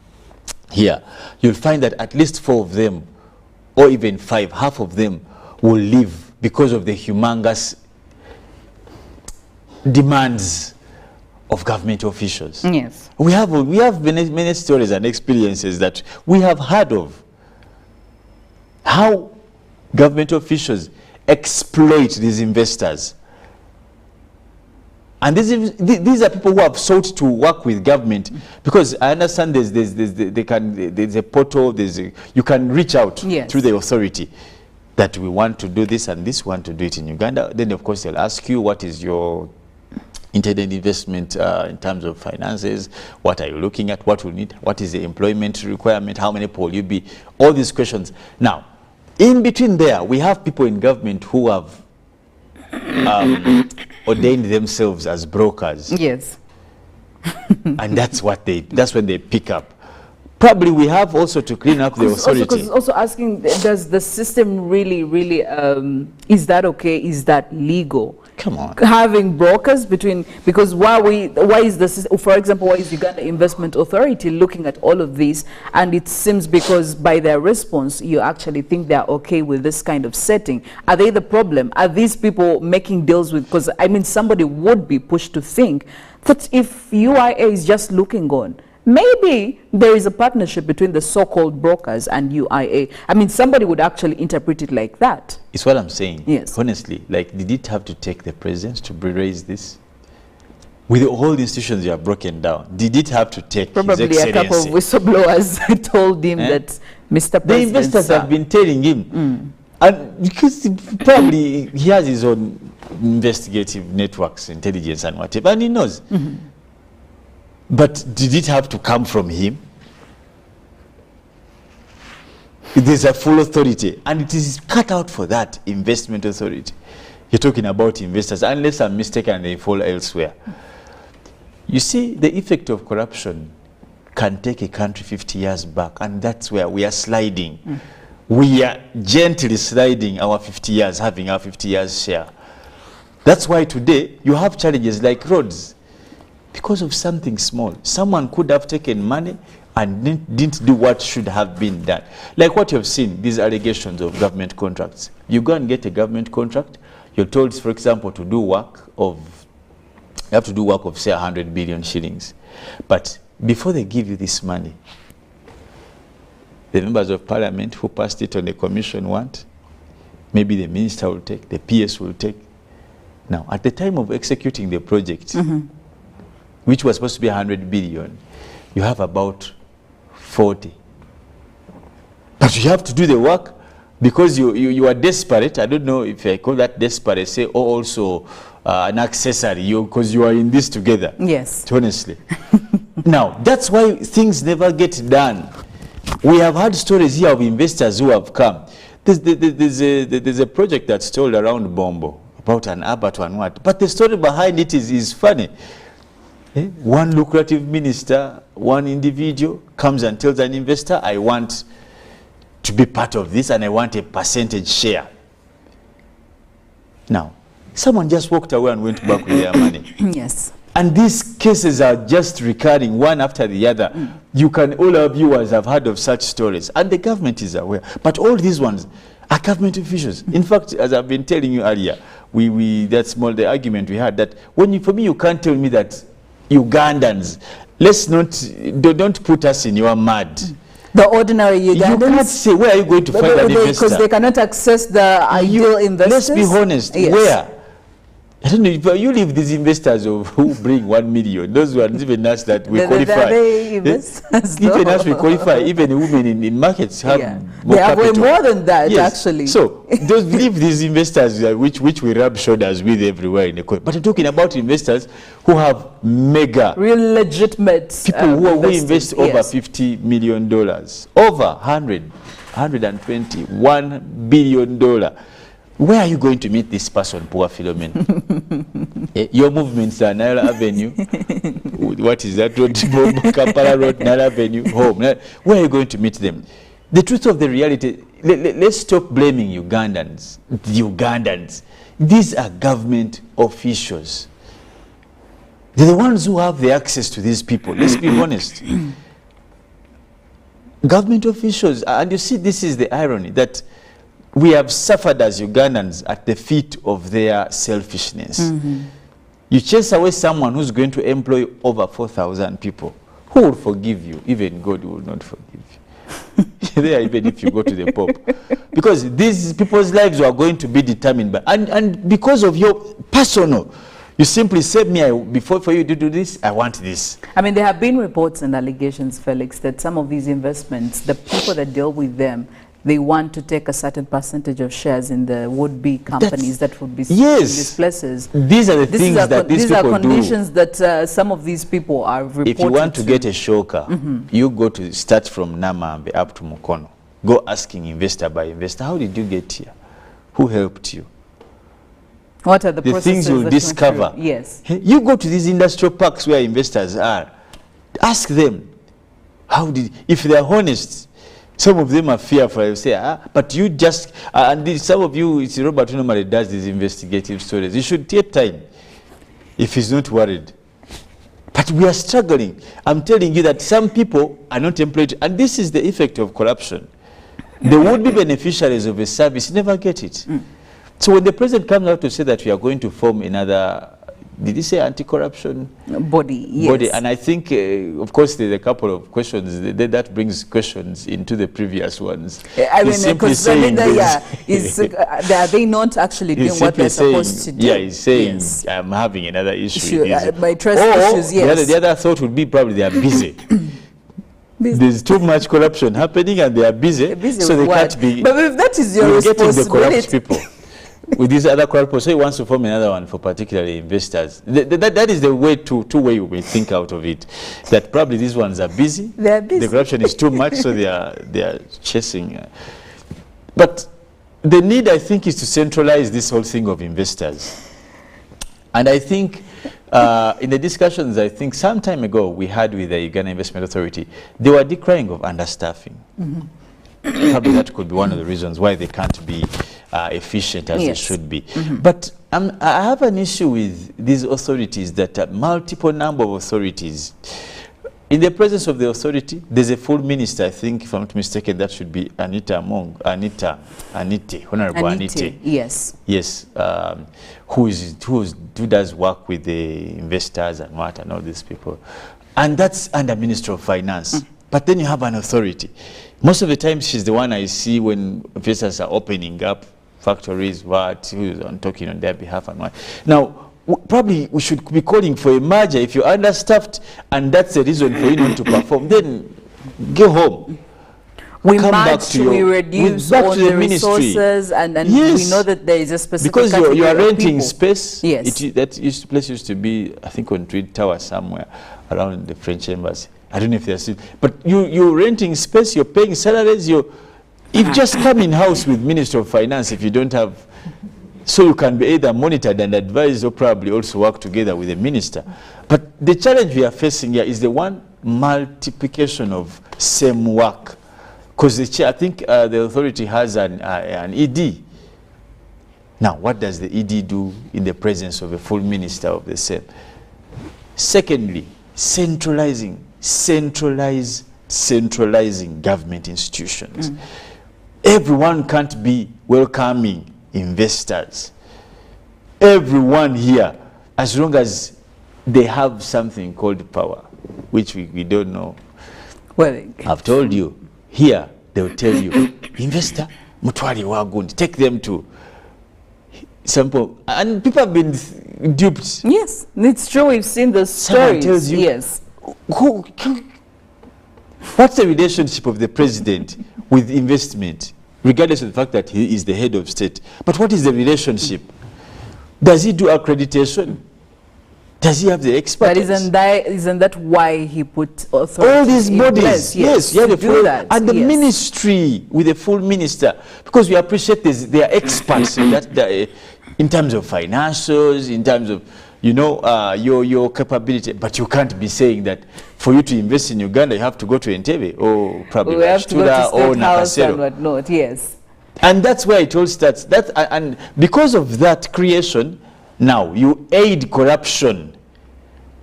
here, you'll find that at least 4 of them, or even 5, half of them will leave because of the humongous demands of government officials. Yes. We have many stories and experiences that we have heard of. How government officials exploit these investors. And these are people who have sought to work with government, because I understand there's a portal, you can reach out through the authority that we want to do this and this, want to do it in Uganda. Then of course they'll ask you, what is your intended investment in terms of finances? What are you looking at? What will need? What is the employment requirement? How many people will you be? All these questions. Now, in between there, we have people in government who have ordained themselves as brokers. Yes. And that's when they pick up. Probably we have also to clean up the authority. Also asking, does the system really, is that okay? Is that legal? Come on. Having brokers because why is this, for example, why is Uganda Investment Authority looking at all of this? And it seems because by their response, you actually think they're okay with this kind of setting. Are they the problem? Are these people making deals with, because I mean, somebody would be pushed to think that if UIA is just looking on, maybe there is a partnership between the so-called brokers and UIA. I mean, somebody would actually interpret it like that. It's what I'm saying. Yes. Honestly, like, did it have to take the president to raise this? With all the institutions you have broken down, did it have to take probably His Excellency? A couple of whistleblowers told him that Mr. President, the investors have been telling him, and because probably he has his own investigative networks, intelligence and whatever, and he knows. But did it have to come from him? There's a full authority, and it is cut out for that investment authority. You're talking about investors, unless I'm mistaken, they fall elsewhere. You see, the effect of corruption can take a country 50 years back, and that's where we are sliding. We are gently sliding our 50 years, having our 50 years share. That's why today you have challenges like roads. Because of something small. Someone could have taken money and didn't do what should have been done. Like what you've seen, these allegations of government contracts. You go and get a government contract, you're told, for example, to do work of, you have to do work of, say, 100 billion shillings. But before they give you this money, the members of parliament who passed it on the commission want, maybe the minister will take, the PS will take. Now, at the time of executing the project, which was supposed to be 100 billion, you have about 40. But you have to do the work because you are desperate. I don't know if I call that desperate, say, or also an accessory, because you are in this together. Yes. Honestly. Now, that's why things never get done. We have had stories here of investors who have come. There's a project that's told around Bombo about an abattoir and what. But the story behind it is funny. One lucrative minister, one individual comes and tells an investor, I want to be part of this and I want a percentage share. Now, someone just walked away and went back with their money. Yes. And these cases are just recurring one after the other. You can, all our viewers have heard of such stories, and the government is aware. But all these ones are government officials. In fact, as I've been telling you earlier, that's more the argument we had, that for me, you can't tell me that Ugandans, don't put us in your mud. The ordinary Ugandans? You can't say, where are you going to find an investor? Because they cannot access the ideal investors. Let's be honest, yes. Where? I don't know, if you leave these investors who bring 1 million, those ones, even us that we qualify. Even us we qualify, even women in markets have more capital. They have way more than that, actually. So, those leave these investors which we rub shoulders with everywhere in the country. But I'm talking about investors who have mega, real legitimate people who invest over $50 million, over 120, $1 billion. Where are you going to meet this person, poor Philomena? Your movements are Naira Avenue. What is that road? Kampala Road, Naira Avenue, home. Where are you going to meet them? The truth of the reality, let's stop blaming Ugandans. The Ugandans. These are government officials. They're the ones who have the access to these people. Let's be honest. Government officials, and you see, this is the irony, that we have suffered as Ugandans at the feet of their selfishness. You chase away someone who's going to employ over 4,000 people. Who will forgive you? Even God will not forgive you. There, even if you go to the Pope. Because these people's lives are going to be determined by, and because of your personal, you simply say, before for you to do this, I want this. I mean, there have been reports and allegations, Felix, that some of these investments, the people that deal with them, they want to take a certain percentage of shares in the would-be companies that would be in these places. These are the things that these people do. These are conditions that some of these people are reported. If you want to get a shocker, you go to start from Namambe up to Mukono. Go asking investor by investor, how did you get here? Who helped you? What are the things you'll discover? Yes. You go to these industrial parks where investors are. Ask them, if they're honest, some of them are fearful. They say, but you just, and some of you, it's Robert who normally does these investigative stories. You should take time if he's not worried. But we are struggling. I'm telling you that some people are not employed, and this is the effect of corruption. The would-be beneficiaries of a service never get it. So when the president comes out to say that we are going to form another, did he say anti-corruption body? Yes. Body, and I think, of course, there's a couple of questions that brings questions into the previous ones. I mean, because are they not actually doing what they're supposed to do? Yeah, he's saying, I'm having another issue. My trust issues, yes. The other thought would be probably they are busy. There's too much corruption happening and they are busy so they can't be. But if that is your responsibility, getting the corrupt people. With these other corrupt people, so he wants to form another one for particularly investors. That is the way two way we think out of it. That probably these ones are busy. They are busy. The corruption is too much, so they are chasing. But the need, I think, is to centralize this whole thing of investors. And I think in the discussions, I think some time ago we had with the Uganda Investment Authority, they were decrying of understaffing. Probably that could be one of the reasons why they can't be efficient as they should be. But I have an issue with these authorities, that multiple number of authorities. In the presence of the authority, there's a full minister, I think, if I'm not mistaken, that should be Honorable Anite. Yes. Yes, who does work with the investors and what and all these people. And that's under Minister of Finance. But then you have an authority. Most of the time, she's the one I see when investors are opening up factories, who's talking on their behalf and what. Now, probably we should be calling for a merger. If you're understaffed and that's the reason for you not to perform, then go home. We reduce all the resources, and we know that there is a specific because you are renting people. Space. Yes. That place used to be, I think, on Tweed Tower somewhere around the French embassy. I don't know if they're still, but you're renting space, you're paying salaries, you've just come in house with Minister of Finance if you don't have, so you can be either monitored and advised or probably also work together with the minister. But the challenge we are facing here is the one multiplication of same work. Because I think the authority has an ED. Now, what does the ED do in the presence of a full minister of the same? Secondly, centralizing government institutions. Everyone can't be welcoming investors. Everyone here, as long as they have something called power, which we don't know. Well, I've told you, here they'll tell you, investor, mutwali wagundi, take them to sample. And people have been duped. Yes, it's true. We've seen the stories. Tells you, yes. What's the relationship of the president with investment, regardless of the fact that he is the head of state? But what is the relationship? Does he do accreditation? Does he have the expertise? But isn't that why he put authorities all these in bodies? place? Yes, yeah, to do that. and the yes. ministry with a full minister, because we appreciate this. They are experts in that, in terms of financials, in terms of your capability. But you can't be saying that for you to invest in Uganda, you have to go to Entebbe or probably we have to go to or State House and Nakasero. whatnot. Yes. And that's where it all starts. And because of that creation, now you aid corruption.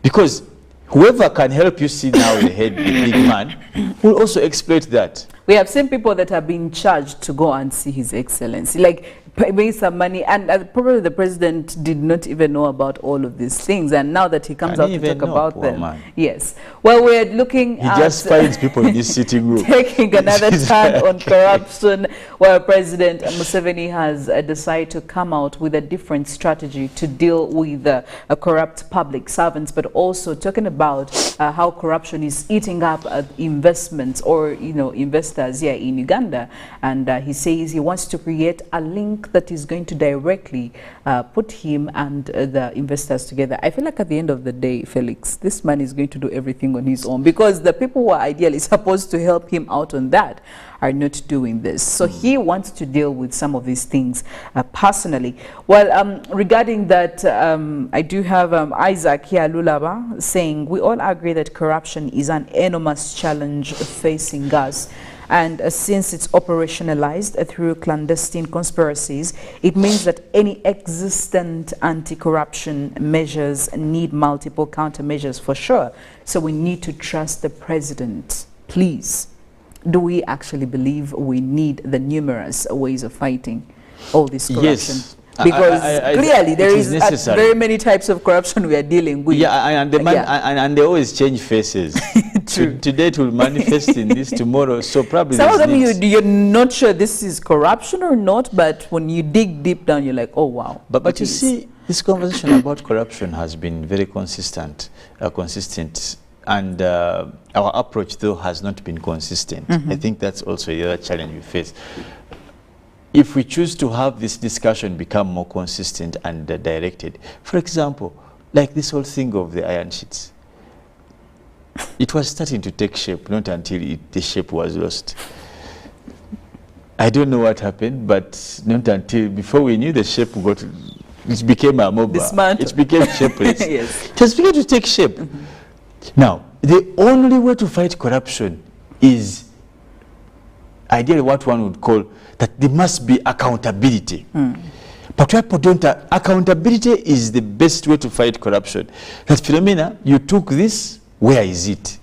Because whoever can help you see now the head, the big man, will also exploit that. We have seen people that have been charged to go and see His Excellency, like paying some money, and probably the president did not even know about all of these things, and now that he comes out to talk about them. Man. Yes. Well, we're looking He at just finds people in this sitting room. taking another turn on corruption, where President Museveni has decided to come out with a different strategy to deal with corrupt public servants, but also talking about how corruption is eating up investments or investors here in Uganda. And he says he wants to create a link that is going to directly put him and the investors together. I feel like at the end of the day, Felix, this man is going to do everything on his own, because the people who are ideally supposed to help him out on that are not doing this. So he wants to deal with some of these things personally. Well, regarding that, I do have Isaac here, Lulaba, saying we all agree that corruption is an enormous challenge facing us. And since it's operationalized through clandestine conspiracies, it means that any existent anti-corruption measures need multiple countermeasures for sure. So we need to trust the president. Please, do we actually believe we need the numerous ways of fighting all this corruption? Yes. Because clearly there is necessary. very many types of corruption we are dealing with. Yeah, and they always change faces. Today it will manifest in this, tomorrow. So probably some of them you're not sure this is corruption or not, but when you dig deep down, you're like, oh wow. But you see, this conversation about corruption has been very consistent, and our approach though has not been consistent. I think that's also the other challenge we face. If we choose to have this discussion become more consistent and directed, for example, like this whole thing of the iron sheets, it was starting to take shape, not until the shape was lost. I don't know what happened, but not until before we knew the shape it became a mobile. It became shapeless. Yes. It was beginning to take shape. Now, the only way to fight corruption is ideally what one would call that there must be accountability. But people don't. Accountability is the best way to fight corruption. That Philomena, you took this, where is it?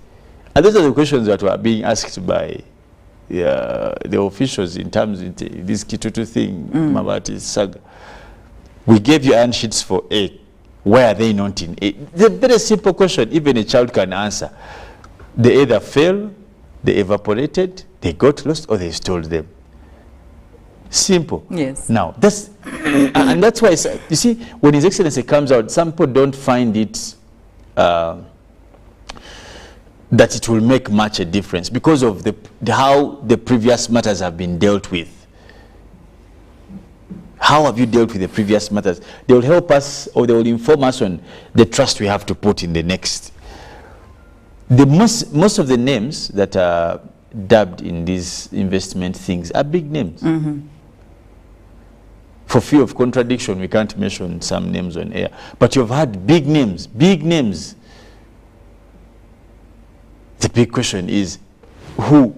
And those are the questions that were being asked by the officials in terms of this Kitutu thing, Mabati saga. We gave you iron sheets for A. Why are they not in A? The very simple question, even a child can answer. They either fell, they evaporated, they got lost, or they stole them. Simple. Yes. Now, that's and that's why, you see, when His Excellency comes out, some people don't find it that it will make much a difference because of how the previous matters have been dealt with. How have you dealt with the previous matters? They will help us, or they will inform us on the trust we have to put in the next. Most of the names that are dubbed in these investment things are big names. For fear of contradiction, we can't mention some names on air. But you've had big names, big names. The big question is, who?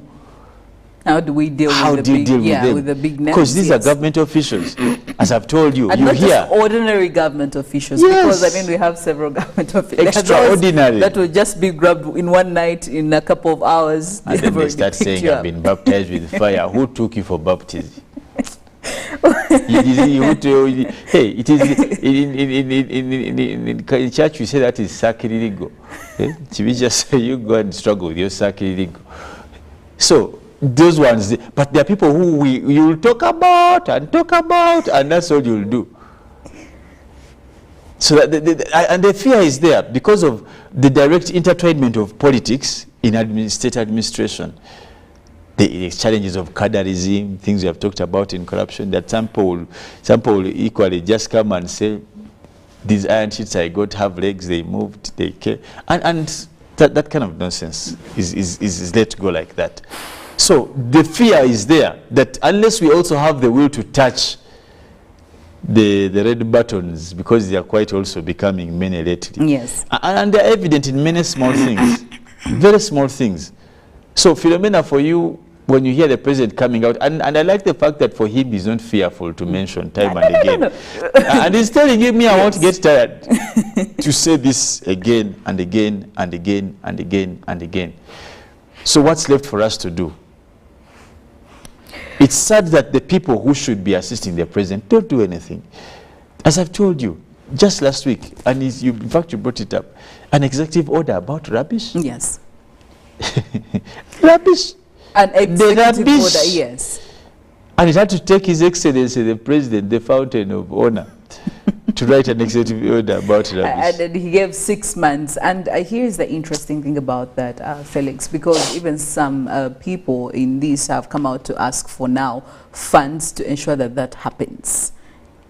How do we deal with the big names? Because these are government officials. As I've told you, and you not hear just ordinary government officials. Yes. Because I mean we have several government officials. Extraordinary. That will just be grabbed in one night, in a couple of hours. And then they start saying, I've been baptized with fire. Who took you for baptism? Hey, it is in church we say that is sacrilegious. We just say you go and struggle with your sacrilegious. So those ones, but there are people who you will talk about, and that's all you'll do. So that and the fear is there because of the direct intertwinement of politics in state administration. The challenges of cadreism, things we have talked about in corruption, that some people will equally just come and say, these iron sheets I got have legs, they moved, they came. And that kind of nonsense is let go like that. So the fear is there that unless we also have the will to touch the red buttons, because they are quite also becoming many lately. Yes. And they're evident in many small things, very small things. So Philomena, for you, when you hear the president coming out, and I like the fact that for him he's not fearful to mention time and again. And he's telling me I won't get tired to say this again and again and again and again and again. So what's left for us to do? It's sad that the people who should be assisting the president don't do anything. As I've told you, just last week, and in fact you brought it up, an executive order about rubbish. Yes. Rubbish. An executive rubbish. order, yes. And it had to take His Excellency the President, the fountain of honor, to write an executive order about rubbish. And then he gave 6 months. And here's the interesting thing about that, Felix, because even some people in this have come out to ask for now funds to ensure that that happens,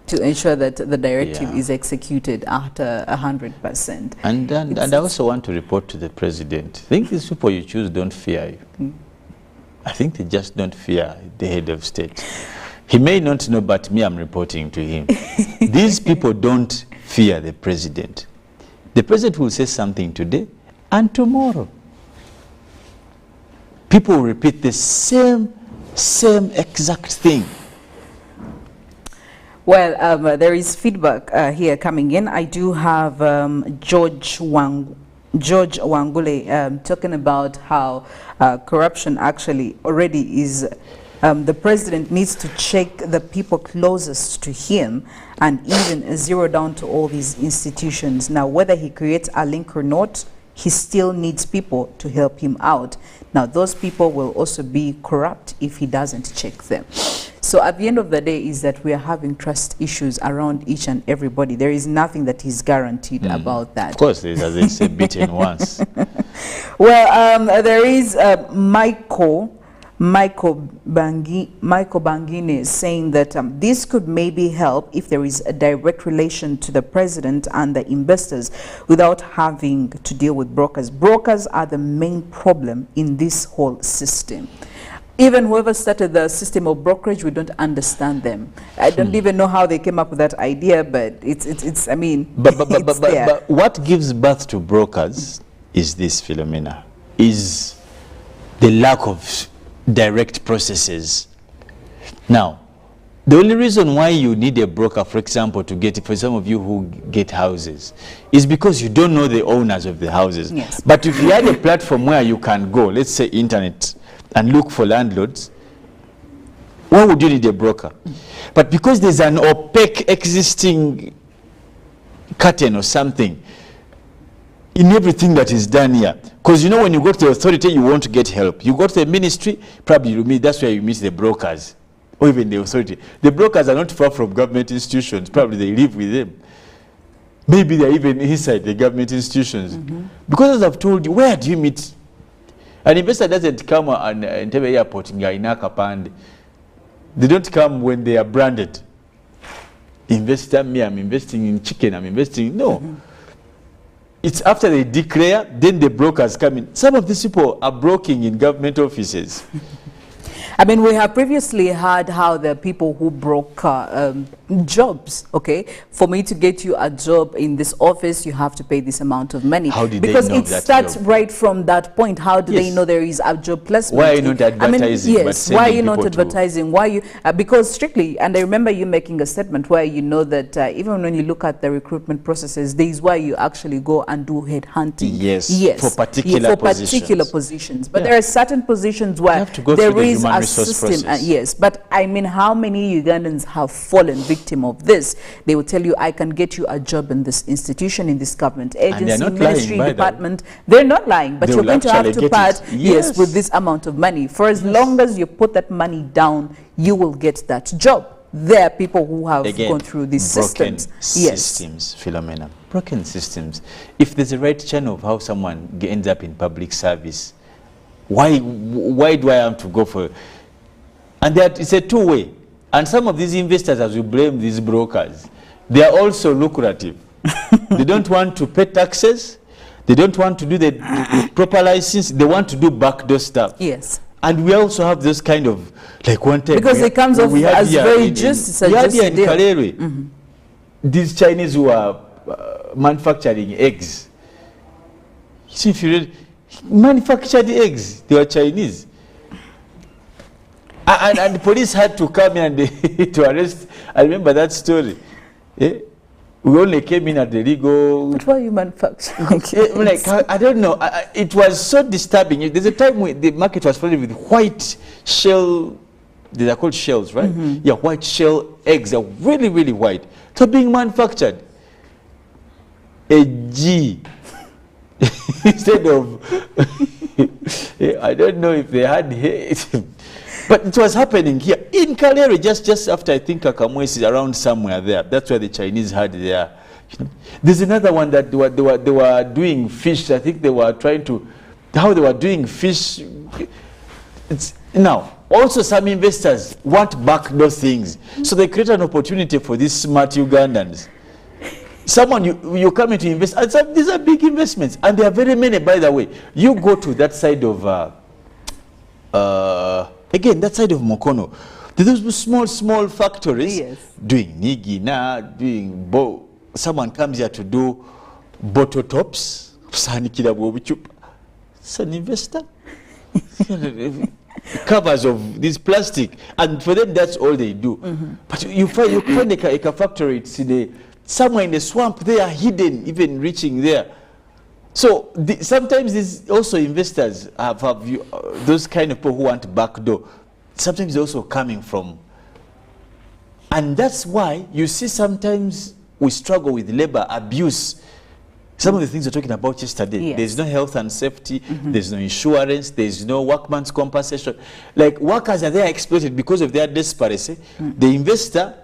to ensure that the directive is executed after 100%. And I also want to report to the President, I think these people you choose don't fear you. I think they just don't fear the head of state. He may not know, but me, I'm reporting to him. These people don't fear the president. The president will say something today and tomorrow. People will repeat the same exact thing. Well, there is feedback here coming in. I do have George Wangule talking about how corruption actually already is, the president needs to check the people closest to him and even zero down to all these institutions. Now, whether he creates a link or not, he still needs people to help him out. Now, those people will also be corrupt if he doesn't check them. So at the end of the day is that we are having trust issues around each and everybody. There is nothing that is guaranteed about that. Of course, as they say, beaten once. Well, there is Michael Bangine saying that this could maybe help if there is a direct relation to the president and the investors without having to deal with brokers. Brokers are the main problem in this whole system. Even whoever started the system of brokerage, we don't understand them. I don't even know how they came up with that idea, but it's I mean, but what gives birth to brokers is this, Philomena, is the lack of direct processes. Now, the only reason why you need a broker, for example, to get, for some of you who get houses, is because you don't know the owners of the houses. Yes. But if you had a platform where you can go, let's say internet, and look for landlords, why would you need a broker? But because there's an opaque existing curtain or something in everything that is done here, because you know when you go to the authority you want to get help, you go to the ministry, probably you meet, that's where you meet the brokers or even the authority. The brokers are not far from government institutions, probably they live with them, maybe they're even inside the government institutions. Because as I've told you, where do you meet? An investor doesn't come on Entebbe Airport in Kapande. They don't come when they are branded. Investor me, I'm investing in chicken, I'm investing. No. It's after they declare, then the brokers come in. Some of these people are broking in government offices. I mean, we have previously heard how the people who broke jobs, okay? For me to get you a job in this office, you have to pay this amount of money. How did because they know it that starts job? right from that point. How do they know there is a job placement? Why are you not advertising? I mean, yes, why are you not advertising? Why you? Because strictly, and I remember you making a statement where you know that even when you look at the recruitment processes, there is why you actually go and do headhunting. Yes, for particular positions. But there are certain positions where there is a system. Yes, but I mean, how many Ugandans have fallen victim of this? They will tell you, I can get you a job in this institution, in this government agency, ministry, department. They're not lying, but you're going to have to part, yes, with this amount of money. For as long as you put that money down, you will get that job. There are people who have gone through these systems. Systems, Philomena. Broken systems. If there's a right channel of how someone ends up in public service, why do I have to go for? And that it's a two-way. And some of these investors, as we blame these brokers, they are also lucrative. They don't want to pay taxes. They don't want to do the proper license. They want to do backdoor stuff. Yes. And we also have those kind of, like one time. Because it comes off as very just. It's a just in deal. Kalere, these Chinese who are manufacturing eggs. See, if you read, manufactured eggs, they were Chinese. And the police had to come in and to arrest. I remember that story. We only came in at the legal. But why you manufacturing? Like, I don't know. It was so disturbing. There's a time when the market was flooded with white shell. They are called shells, right? Yeah, white shell eggs are really, really white. So being manufactured. A G. Instead of, I don't know if they had hate. But it was happening here in Kalere, just after, I think, Kakamwesi, around somewhere there. That's where the Chinese had their. There's another one that they were doing fish. I think they were trying to, how they were doing fish. It's now also some investors want back those things, so they create an opportunity for these smart Ugandans. Someone you come in to invest, and these are big investments, and there are very many, by the way. You go to that side of. Again, that side of Mokono, there's those small factories doing Nyonyintono, doing someone comes here to do bottle tops. It's an investor. Covers of this plastic, and for them that's all they do. But you find a factory, it's somewhere in the swamp. They are hidden, even reaching there. So sometimes these also investors have those kind of people who want backdoor. Sometimes they're also coming from, and that's why you see sometimes we struggle with labor abuse. Some of the things we're talking about yesterday, there's no health and safety, there's no insurance, there's no workman's compensation. Like workers are there exploited because of their desperation. The investor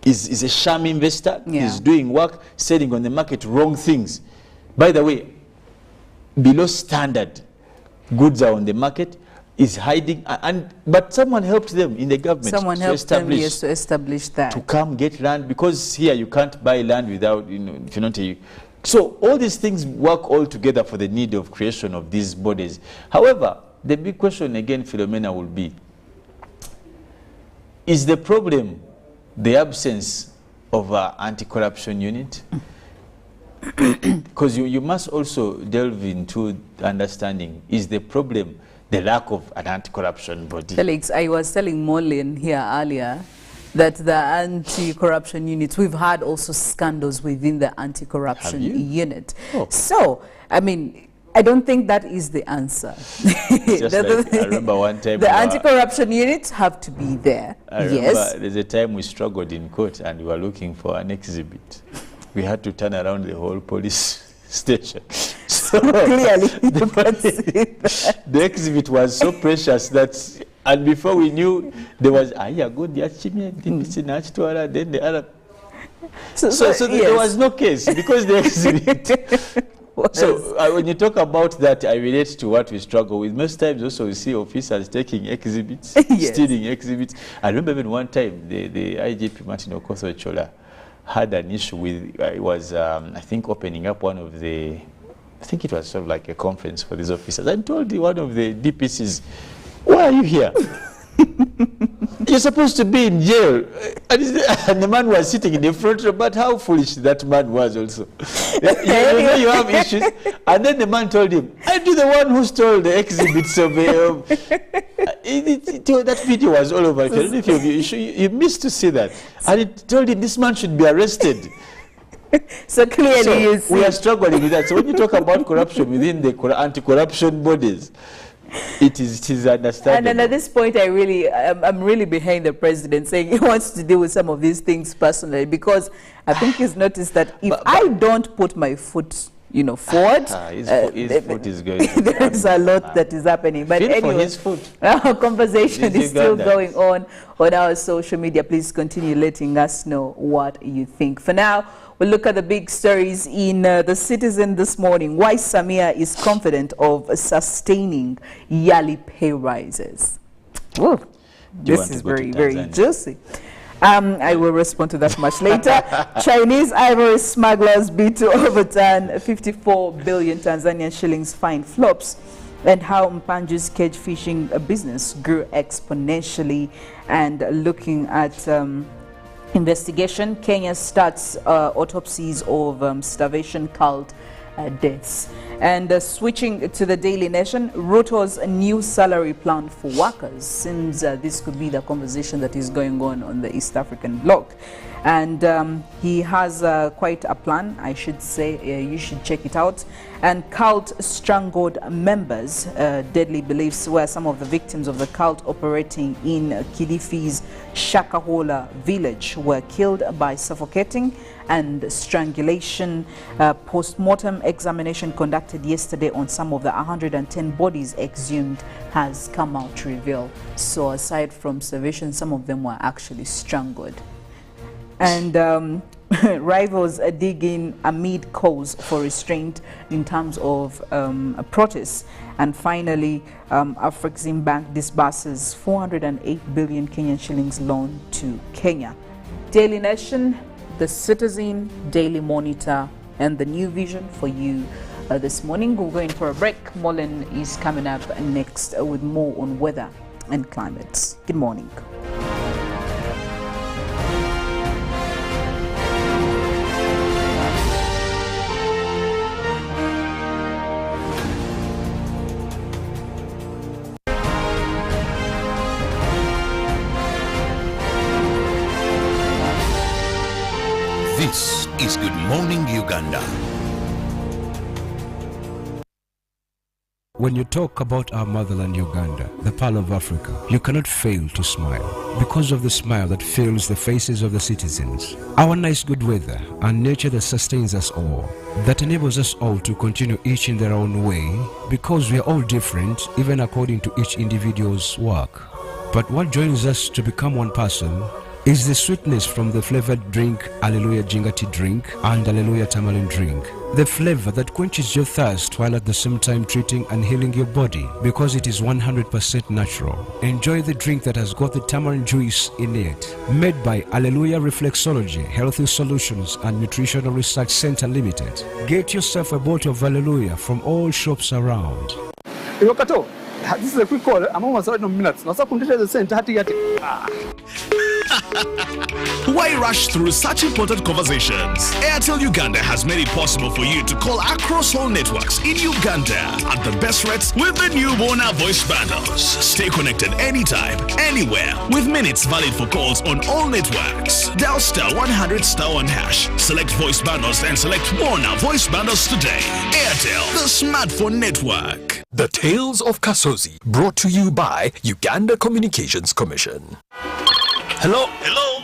is a sham investor, is doing work, selling on the market wrong things. By the way, below standard goods are on the market, is hiding, but someone helped them in the government. Someone helped them, yes, to establish that. To come get land, because here you can't buy land without, if you're not a. So all these things work all together for the need of creation of these bodies. However, the big question again, Philomena, will be, is the problem the absence of an anti-corruption unit? Because you must also delve into understanding, is the problem the lack of an anti-corruption body? Felix, I was telling Mollen here earlier that the anti-corruption units, we've had also scandals within the anti-corruption unit. So, I mean, I don't think that is the answer. Just like, I remember one time the anti-corruption units have to be there. I remember there's a time we struggled in court and we were looking for an exhibit. We had to turn around the whole police station. So clearly, the exhibit was so precious that, and before we knew, there was then the other. So there was no case because the exhibit. So when you talk about that, I relate to what we struggle with. Most times also we see officers taking exhibits, stealing exhibits. I remember even one time the IGP Martin Okoth-Ochola had an issue with, I think, opening up one of the, I think it was sort of like a conference for these officers. I told one of the DPCs, why are you here? You're supposed to be in jail. And the man was sitting in the front row, but how foolish that man was also. You know you have issues. And then the man told him, I'll be the one who stole the exhibits of that video was all over. I don't know if you missed to see that. And it told him this man should be arrested. So clearly you see. We are struggling with that. So when you talk about corruption within the anti-corruption bodies, it is understandable. And at this point, I'm really behind the president, saying he wants to deal with some of these things personally, because I think he's noticed that if I don't put my foot, forward, his foot is going. There is a lot that is happening. But anyway, his foot. Our conversation is still going on our social media. Please continue letting us know what you think. For now, we'll look at the big stories in the Citizen this morning. Why Samia is confident of sustaining yearly pay rises. Whoa, this is very, very juicy. I will respond to that much later. Chinese ivory smugglers beat to overturn 54 billion Tanzanian shillings fine flops, and how Mpanju's cage fishing business grew exponentially. And looking at investigation, Kenya starts autopsies of starvation cult deaths. And switching to the Daily Nation, Ruto's new salary plan for workers. Seems this could be the conversation that is going on the East African bloc. And he has quite a plan, I should say. You should check it out. And cult strangled members. Deadly beliefs where some of the victims of the cult operating in Kilifi's Shakahola village were killed by suffocating and strangulation. Post-mortem examination conducted yesterday on some of the 110 bodies exhumed has come out to reveal. So aside from starvation, some of them were actually strangled. And rivals dig in amid calls for restraint in terms of protests. And finally, Afrexim Bank disburses 408 billion Kenyan shillings loan to Kenya. Daily Nation, The Citizen, Daily Monitor, and the New Vision for you this morning. We're going for a break. Mollen is coming up next with more on weather and climate. Good morning. This is Good Morning Uganda. When you talk about our motherland Uganda, the pearl of Africa, you cannot fail to smile because of the smile that fills the faces of the citizens. Our nice good weather and nature that sustains us all, that enables us all to continue each in their own way because we are all different even according to each individual's work. But what joins us to become one person is the sweetness from the flavored drink Alleluia Jingati drink and Alleluia Tamarind drink. The flavor that quenches your thirst while at the same time treating and healing your body because it is 100% natural. Enjoy the drink that has got the tamarind juice in it. Made by Alleluia Reflexology, Healthy Solutions and Nutritional Research Center Limited. Get yourself a bottle of Alleluia from all shops around. This is a quick call. I'm almost out of minutes. Now, the center. Why rush through such important conversations? Airtel Uganda has made it possible for you to call across all networks in Uganda at the best rates with the new Bona voice bundles. Stay connected anytime, anywhere, with minutes valid for calls on all networks. Dial *100*1#. Select voice bundles and select Bona voice bundles today. Airtel, the smartphone network. The Tales of Kasozi, brought to you by Uganda Communications Commission. Hello?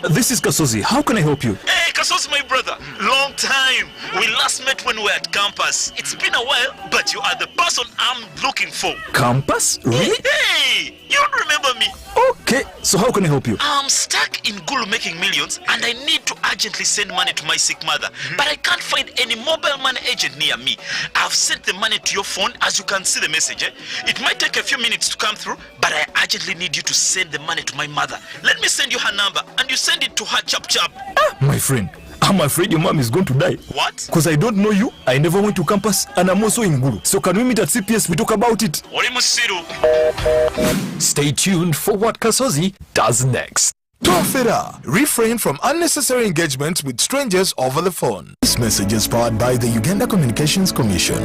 This is Kasozi. How can I help you? Hey, Kaso's my brother. Long time. We last met when we were at campus. It's been a while, but you are the person I'm looking for. Campus? Really? Hey, you don't remember me? Okay, so how can I help you? I'm stuck in Gulu making millions and I need to urgently send money to my sick mother. But I can't find any mobile money agent near me. I've sent the money to your phone, as you can see the message. It might take a few minutes to come through, but I urgently need you to send the money to my mother. Let me send you her number and you send it to her chap. My friend, I'm afraid your mom is going to die. What? Because I don't know you, I never went to campus, and I'm also in Gulu. So can we meet at CPS, we talk about it? Stay tuned for what Kasozi does next. Tofera. Refrain from unnecessary engagements with strangers over the phone. This message is powered by the Uganda Communications Commission.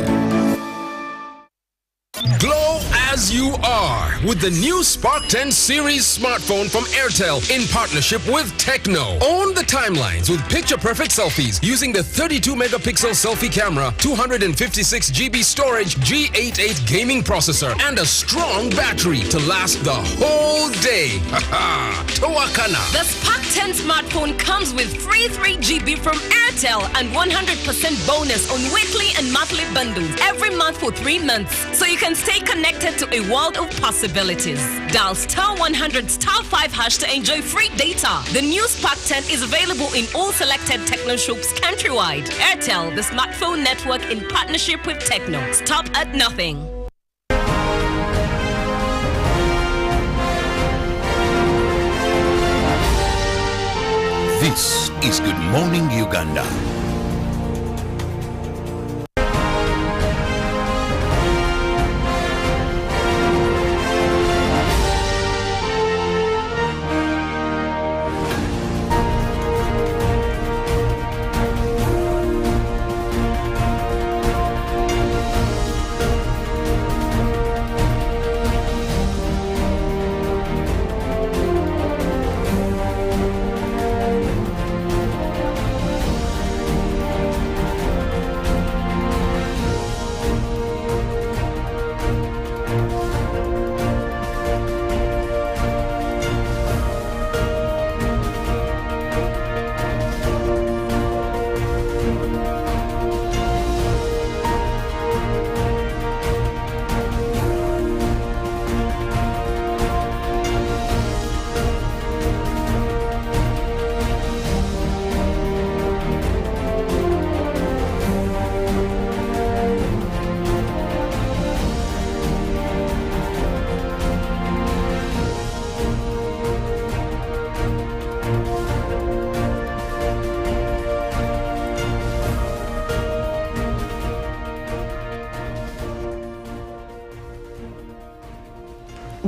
Glow as you are with the new Spark 10 series smartphone from Airtel in partnership with Tecno. Own the timelines with picture-perfect selfies using the 32-megapixel selfie camera, 256 GB storage, G88 gaming processor, and a strong battery to last the whole day. Tawakana. The Spark 10 smartphone comes with free 3 GB from Airtel and 100% bonus on weekly and monthly bundles every month for 3 months. So you can stay connected to a world of possibilities. Dial *100*5# to enjoy free data. The new Spark 10 is available in all selected Tecno shops countrywide. Airtel, the smartphone network in partnership with Tecno. Stop at nothing. This is Good Morning Uganda.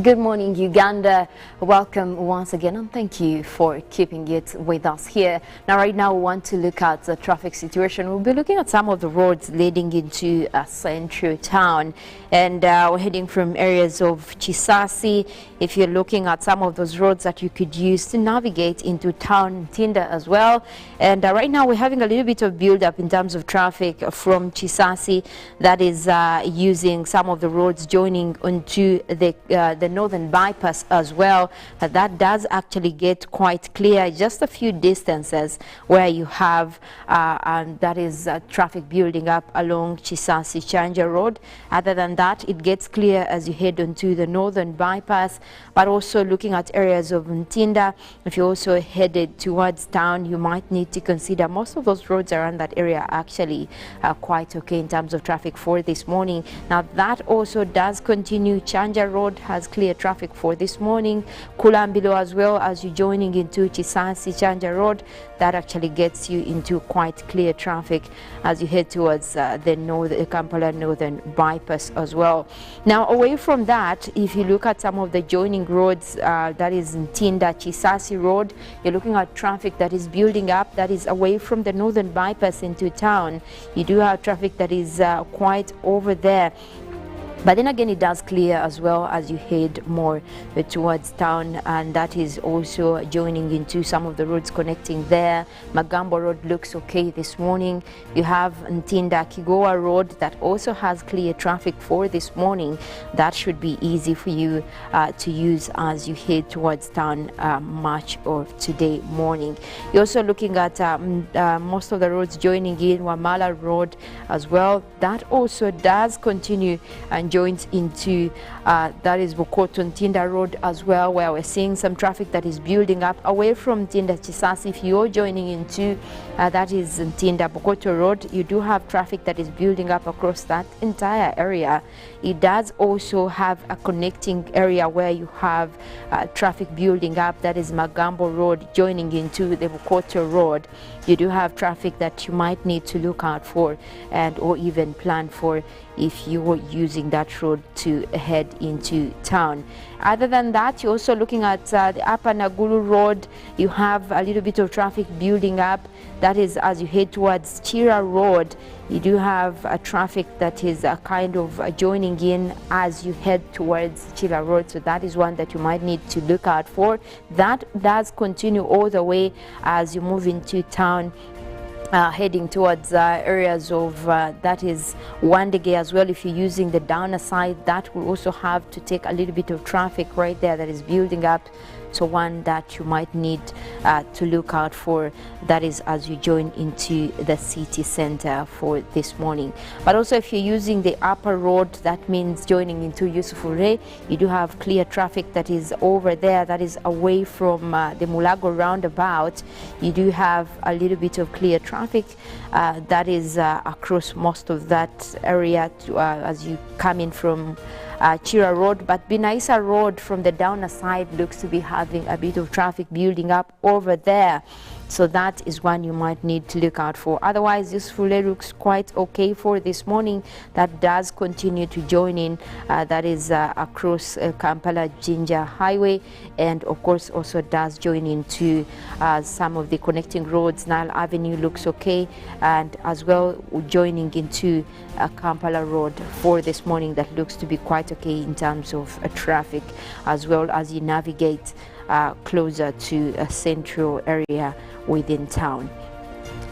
Good morning, Uganda. Welcome once again, and thank you for keeping it with us here. Now, right now, we want to look at the traffic situation. We'll be looking at some of the roads leading into central town, and we're heading from areas of Chisasi. If you're looking at some of those roads that you could use to navigate into town, Tinda as well. And right now, we're having a little bit of build-up in terms of traffic from Chisasi, that is using some of the roads joining onto the northern bypass as well. That does actually get quite clear, just a few distances where you have and that is traffic building up along Chisasi Chanja Road. Other than that, it gets clear as you head onto the northern bypass, but also looking at areas of Ntinda. If you're also headed towards town, you might need to consider most of those roads around that area actually quite okay in terms of traffic for this morning. Now, that also does continue. Chanja Road has clear traffic for this morning. Kulambilo as well, as you're joining into Chisasi Chanja Road, that actually gets you into quite clear traffic as you head towards the Kampala Northern Bypass as well. Now, away from that, if you look at some of the joining roads, that is Ntinda Chisasi Road, you're looking at traffic that is building up, that is away from the Northern Bypass into town. You do have traffic that is quite over there. But then again, it does clear as well as you head more towards town, and that is also joining into some of the roads connecting there. Magambo Road looks okay this morning. You have Ntinda Kigoa Road that also has clear traffic for this morning. That should be easy for you to use as you head towards town much of today morning. You're also looking at most of the roads joining in. Wamala Road as well. That also does continue and joins into that is Bukoto Ntinda Road as well, where we're seeing some traffic that is building up away from Ntinda Chisasi. If you're joining into that is Ntinda Bukoto Road, you do have traffic that is building up across that entire area. It does also have a connecting area where you have traffic building up, that is Magambo Road joining into the Bukoto Road. You do have traffic that you might need to look out for and or even plan for if you were using that road to head into town. Other than that, you're also looking at the Upper Naguru Road. You have a little bit of traffic building up. That is as you head towards Chira Road. You do have a traffic that is kind of joining in as you head towards Chira Road. So that is one that you might need to look out for. That does continue all the way as you move into town. Heading towards areas of that is Wandege as well. If you're using the downer side, that will also have to take a little bit of traffic right there that is building up. So one that you might need to look out for, that is as you join into the city center for this morning. But also if you're using the upper road, that means joining into Yusufure, you do have clear traffic that is over there, that is away from the Mulago roundabout. You do have a little bit of clear traffic that is across most of that area as you come in from Chira Road, but Binaisa Road from the downer side looks to be having a bit of traffic building up over there. So that is one you might need to look out for. Otherwise, this fully looks quite okay for this morning. That does continue to join in. That is across Kampala Jinja Highway, and of course also does join into some of the connecting roads. Nile Avenue looks okay, and as well joining into Kampala Road for this morning. That looks to be quite okay in terms of traffic, as well as you navigate closer to a central area within town.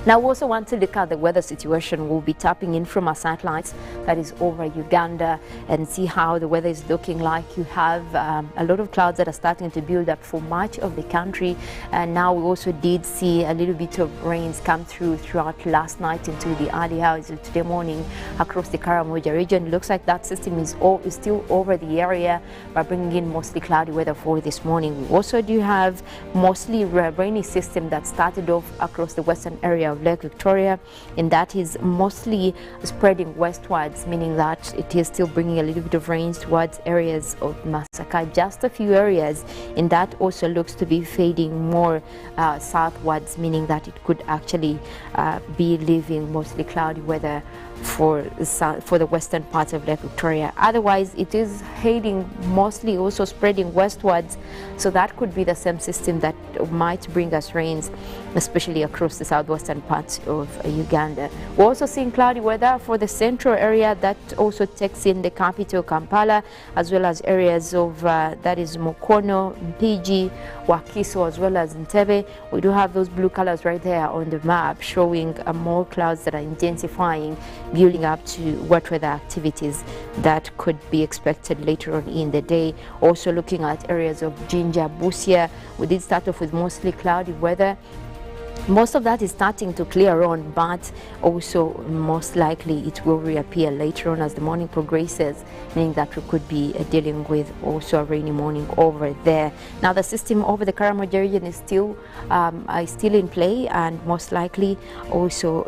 Now, we also want to look at the weather situation. We'll be tapping in from our satellites that is over Uganda and see how the weather is looking like. You have a lot of clouds that are starting to build up for much of the country, and now we also did see a little bit of rains come throughout last night into the early hours of today morning across the Karamoja region. It looks like that system is still over the area, but bringing in mostly cloudy weather for this morning. We also do have mostly rainy system that started off across the western area of Lake Victoria, and that is mostly spreading westwards, meaning that it is still bringing a little bit of rain towards areas of Masaka, just a few areas, and that also looks to be fading more southwards, meaning that it could actually be leaving mostly cloudy weather for the western parts of Lake Victoria. Otherwise, it is heading mostly also spreading westwards, so that could be the same system that might bring us rains, especially across the southwestern parts of Uganda. We're also seeing cloudy weather for the central area that also takes in the capital Kampala, as well as areas of that is Mukono, Mpigi, Wakiso, as well as Entebbe. We do have those blue colors right there on the map showing more clouds that are intensifying, building up to wet weather activities that could be expected later on in the day. Also looking at areas of Jinja, Busia, we did start off with mostly cloudy weather. Most of that is starting to clear on, but also most likely it will reappear later on as the morning progresses, meaning that we could be dealing with also a rainy morning over there. Now, the system over the Karamoja region is still in play, and most likely also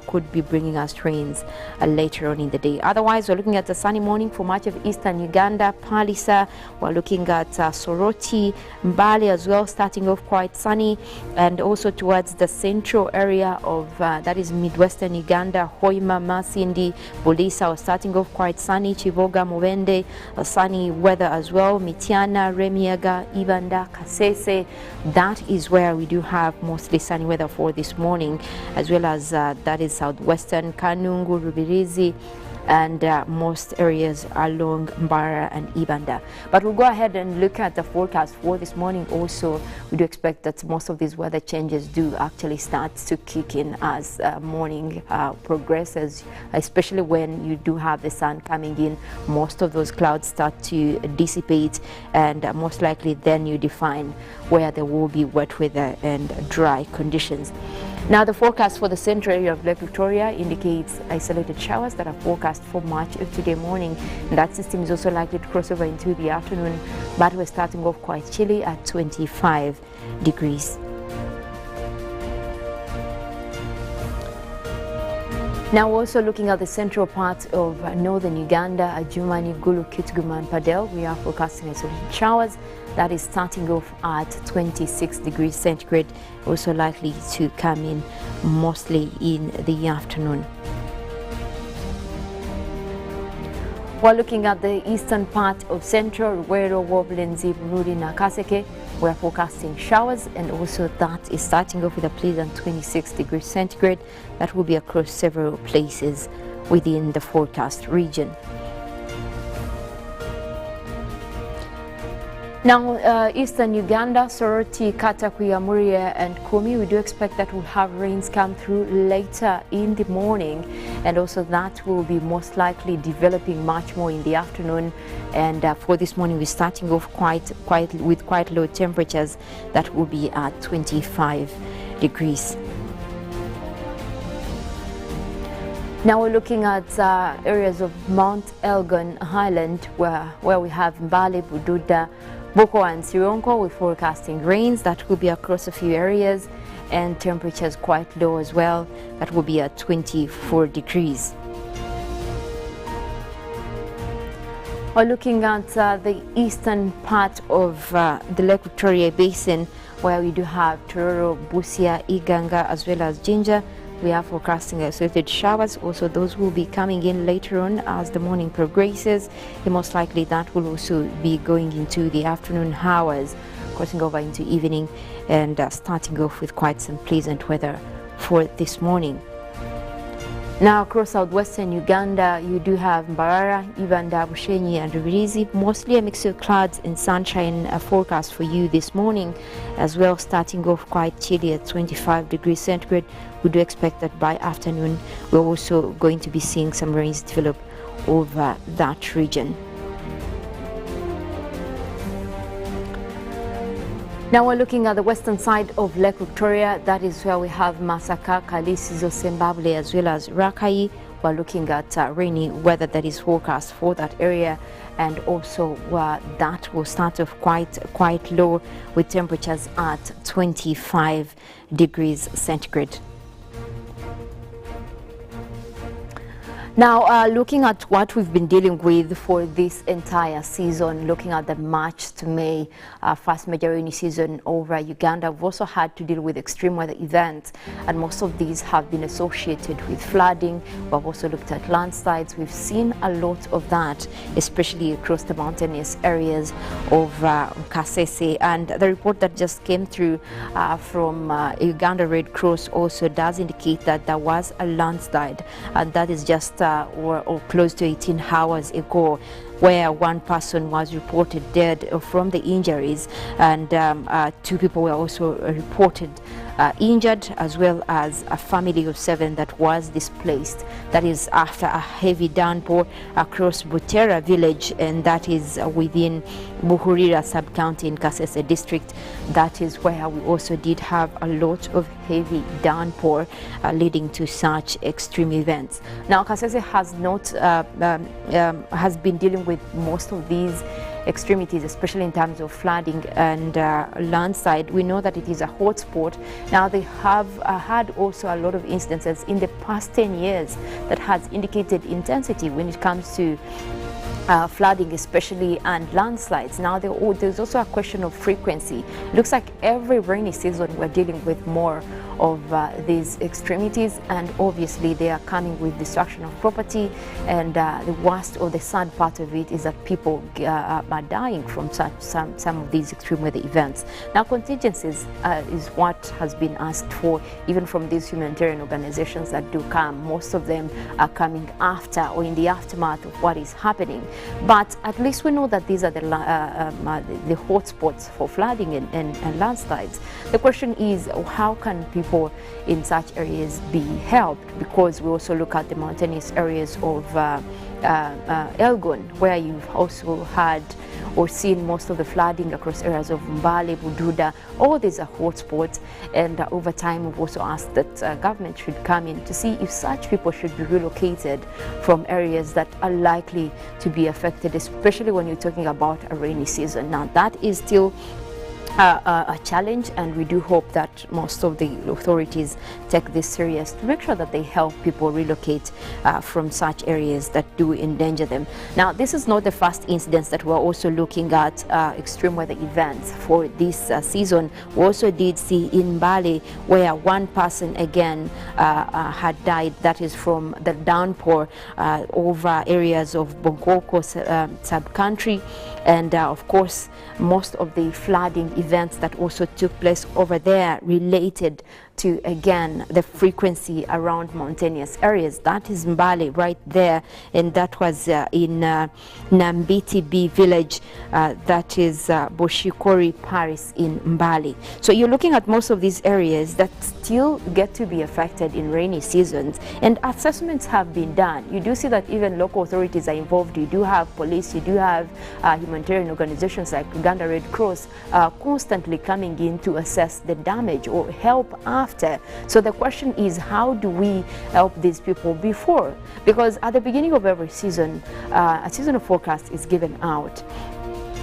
could be bringing us rains later on in the day. Otherwise, we're looking at a sunny morning for much of eastern Uganda, Palisa. We're looking at Soroti, Mbale as well, starting off quite sunny, and also towards the central area of that is midwestern Uganda, Hoima, Masindi, Bulisa are starting off quite sunny. Chivoga, Mubende, sunny weather as well. Mitiana, Remiaga, Ibanda, Kasese, that is where we do have mostly sunny weather for this morning, as well as that is southwestern Kanungu, Rubirizi, and most areas along Mbara and Ibanda. But we'll go ahead and look at the forecast for this morning. Also, we do expect that most of these weather changes do actually start to kick in as morning progresses, especially when you do have the sun coming in. Most of those clouds start to dissipate, and most likely then you define where there will be wet weather and dry conditions. Now, the forecast for the central area of Lake Victoria indicates isolated showers that are forecast for much of today morning. And that system is also likely to cross over into the afternoon, but we're starting off quite chilly at 25 degrees. Now, we're also looking at the central part of northern Uganda, Adjumani, Gulu, Kitgum and Padel. We are forecasting isolated showers. That is starting off at 26 degrees centigrade, also likely to come in mostly in the afternoon. While looking at the eastern part of central, Ruwero, Woblenzi, Bururi, Nakaseke, we're forecasting showers, and also that is starting off with a pleasant 26 degrees centigrade. That will be across several places within the forecast region. Now, eastern Uganda, Soroti, Katakuya, Muria and Kumi, we do expect that we'll have rains come through later in the morning, and also that will be most likely developing much more in the afternoon. And for this morning, we're starting off with quite low temperatures that will be at 25 degrees. Now we're looking at areas of Mount Elgon Highland, where we have Mbale, Bududa, Boko and Sironko. We're forecasting rains that will be across a few areas, and temperatures quite low as well. That will be at 24 degrees. We're looking at the eastern part of the Lake Victoria Basin, where we do have Tororo, Busia, Iganga, as well as Jinja. We are forecasting isolated showers. Also, those will be coming in later on as the morning progresses. And most likely that will also be going into the afternoon hours, crossing over into evening, and starting off with quite some pleasant weather for this morning. Now across southwestern Uganda, you do have Mbarara, Uganda, Bushenyi and Rubirizi. Mostly a mix of clouds and sunshine forecast for you this morning as well, starting off quite chilly at 25 degrees centigrade. We do expect that by afternoon we're also going to be seeing some rains develop over that region. Now we're looking at the western side of Lake Victoria. That is where we have Masaka, Kalisizo, Zimbabwe, as well as Rakai. We're looking at rainy weather that is forecast for that area, and also that will start off quite low with temperatures at 25 degrees centigrade. Now, looking at what we've been dealing with for this entire season, looking at the March to May first major rainy season over Uganda, we've also had to deal with extreme weather events, and most of these have been associated with flooding. We've also looked at landslides. We've seen a lot of that, especially across the mountainous areas of Kasese. And the report that just came through from Uganda Red Cross also does indicate that there was a landslide, and that is just or close to 18 hours ago, where one person was reported dead from the injuries, and 2 people were also reported injured, as well as a family of 7 that was displaced. That is after a heavy downpour across Butera village, and that is within Buhurira sub-county in Kasese district. That is where we also did have a lot of heavy downpour leading to such extreme events. Now Kasese has not has been dealing with most of these extremities, especially in terms of flooding and landslide. We know that it is a hotspot. Now they have had also a lot of instances in the past 10 years that has indicated intensity when it comes to flooding especially, and landslides. Now there's also a question of frequency. Looks like every rainy season we're dealing with more of these extremities, and obviously they are coming with destruction of property, and the worst or the sad part of it is that people are dying from some of these extreme weather events. Now contingencies is what has been asked for, even from these humanitarian organizations that do come. Most of them are coming after or in the aftermath of what is happening. But at least we know that these are the hotspots for flooding and landslides. The question is, how can people in such areas be helped? Because we also look at the mountainous areas of Elgon, where you've also had or seen most of the flooding across areas of Mbale, Bududa. All these are hotspots, and over time we've also asked that government should come in to see if such people should be relocated from areas that are likely to be affected, especially when you're talking about a rainy season. Now that is still a challenge, and we do hope that most of the authorities take this serious to make sure that they help people relocate from such areas that do endanger them. Now this is not the first incident that we're also looking at extreme weather events for this season. We also did see in Mbale where one person again had died. That is from the downpour over areas of Bongoko sub-country, and of course most of the flooding events that also took place over there related to, again, the frequency around mountainous areas. That is Mbale right there, and that was in Nambiti B village, that is Boshikori Paris in Mbale. So you're looking at most of these areas that still get to be affected in rainy seasons, and assessments have been done. You do see that even local authorities are involved. You do have police, you do have humanitarian organizations like Uganda Red Cross constantly coming in to assess the damage or help after. So the question is, how do we help these people before? Because at the beginning of every season, a seasonal forecast is given out.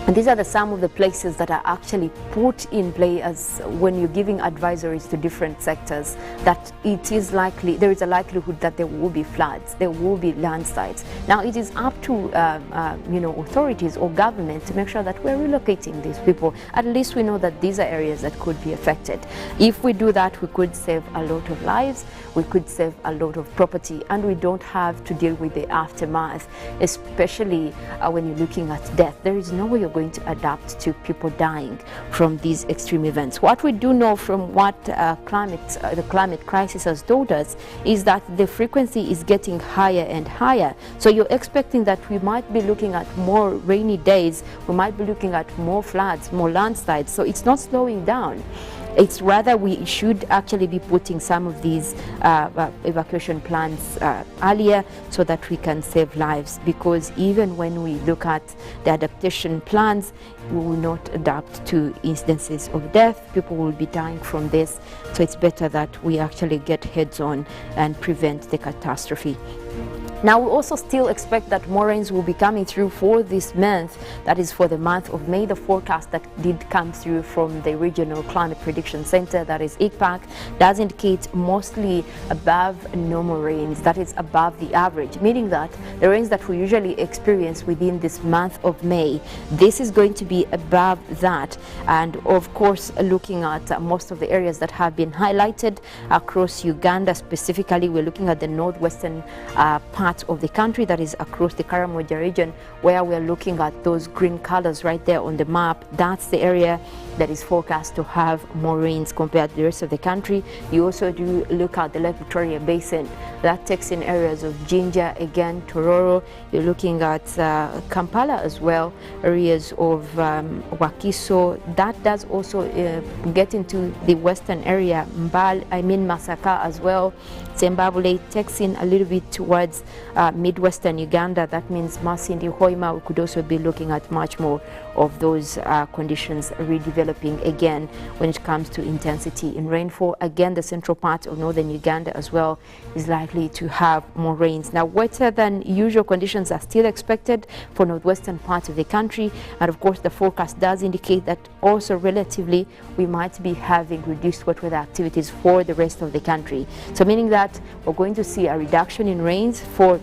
And these are some of the places that are actually put in play as when you're giving advisories to different sectors, that it is likely, there is a likelihood that there will be floods, there will be landslides. Now it is up to authorities or government to make sure that we're relocating these people. At least we know that these are areas that could be affected. If we do that, we could save a lot of lives, we could save a lot of property, and we don't have to deal with the aftermath, especially when you're looking at death. There is no way you're going to adapt to people dying from these extreme events. What we do know from what the climate crisis has told us is that the frequency is getting higher and higher. So you're expecting that we might be looking at more rainy days, we might be looking at more floods, more landslides. So it's not slowing down. It's rather we should actually be putting some of these evacuation plans earlier so that we can save lives, because even when we look at the adaptation plans, we will not adapt to instances of death. People will be dying from this. So it's better that we actually get heads on and prevent the catastrophe. Now we also still expect that more rains will be coming through for this month, that is for the month of May. The forecast that did come through from the Regional Climate Prediction Center, that is ICPAC, does indicate mostly above normal rains, that is above the average, meaning that the rains that we usually experience within this month of May, this is going to be above that. And of course, looking at most of the areas that have been highlighted across Uganda specifically, we're looking at the northwestern part of the country, that is across the Kirabo region, where we're looking at those green colors right there on the map. That's the area that is forecast to have more rains compared to the rest of the country. You also do look at the Lake Victoria Basin. That takes in areas of Jinja, again, Tororo. You're looking at Kampala as well, areas of Wakiso. That does also get into the western area, Masaka as well. Zimbabwe takes in a little bit towards midwestern Uganda. That means Masindi, Hoima. We could also be looking at much more of those conditions redeveloping again when it comes to intensity in rainfall. Again, the central part of northern Uganda as well is likely to have more rains. Now, wetter than usual conditions are still expected for northwestern parts of the country, and of course the forecast does indicate that also relatively we might be having reduced wet weather activities for the rest of the country. So meaning that we're going to see a reduction in rains for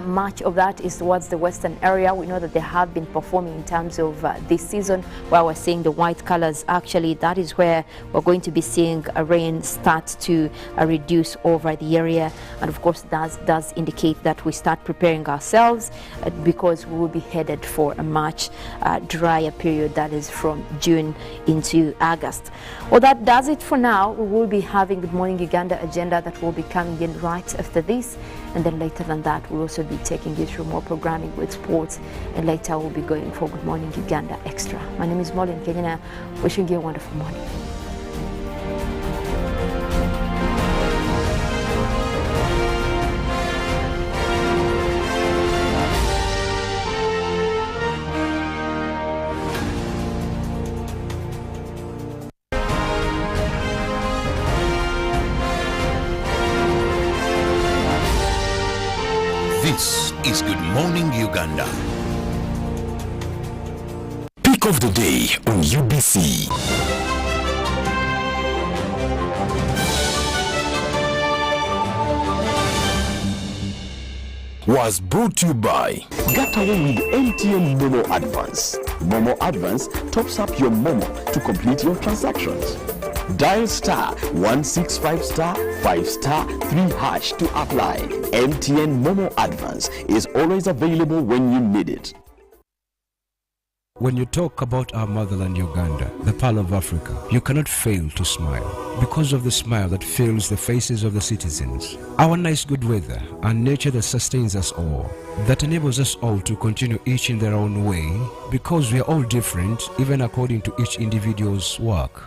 much of that is towards the western area. We know that they have been performing in terms of this season, where we're seeing the white colors. Actually, that is where we're going to be seeing a rain start to reduce over the area. And of course, that does indicate that we start preparing ourselves because we will be headed for a much drier period, that is from June into August. Well, that does it for now. We will be having Good Morning Uganda agenda that will be coming in right after this. And then later than that, we'll also be taking you through more programming with sports. And later, we'll be going for Good Morning Uganda Extra. My name is Mollen, Kenyena, wishing you a wonderful morning. This is Good Morning Uganda. Pick of the day on UBC. Was brought to you by Get away with MTN Momo Advance. Momo Advance tops up your Momo to complete your transactions. Dial star 165 star 5 star 3 hash to apply. MTN Momo Advance is always available when you need it. When you talk about our motherland Uganda, the Pearl of Africa, you cannot fail to smile because of the smile that fills the faces of the citizens. Our nice good weather and nature that sustains us all, that enables us all to continue each in their own way, because we are all different even according to each individual's work.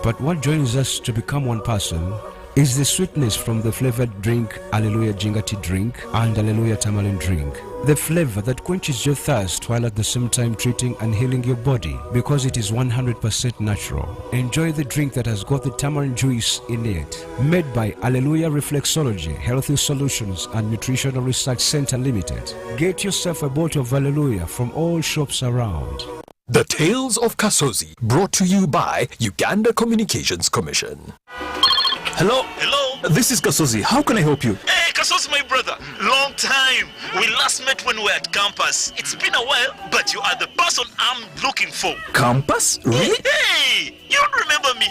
But what joins us to become one person is the sweetness from the flavored drink Alleluia Jingati drink and Alleluia Tamarind drink. The flavor that quenches your thirst while at the same time treating and healing your body, because it is 100% natural. Enjoy the drink that has got the tamarind juice in it. Made by Alleluia Reflexology, Healthy Solutions and Nutritional Research Center Limited. Get yourself a bottle of Alleluia from all shops around. The Tales of Kasozi, brought to you by Uganda Communications Commission. Hello? Hello? This is Kasozi. How can I help you? Hey, Kasozi, my brother. Long time. We last met when we were at campus. It's been a while, but you are the person I'm looking for. Campus? Really? Hey, you don't remember me?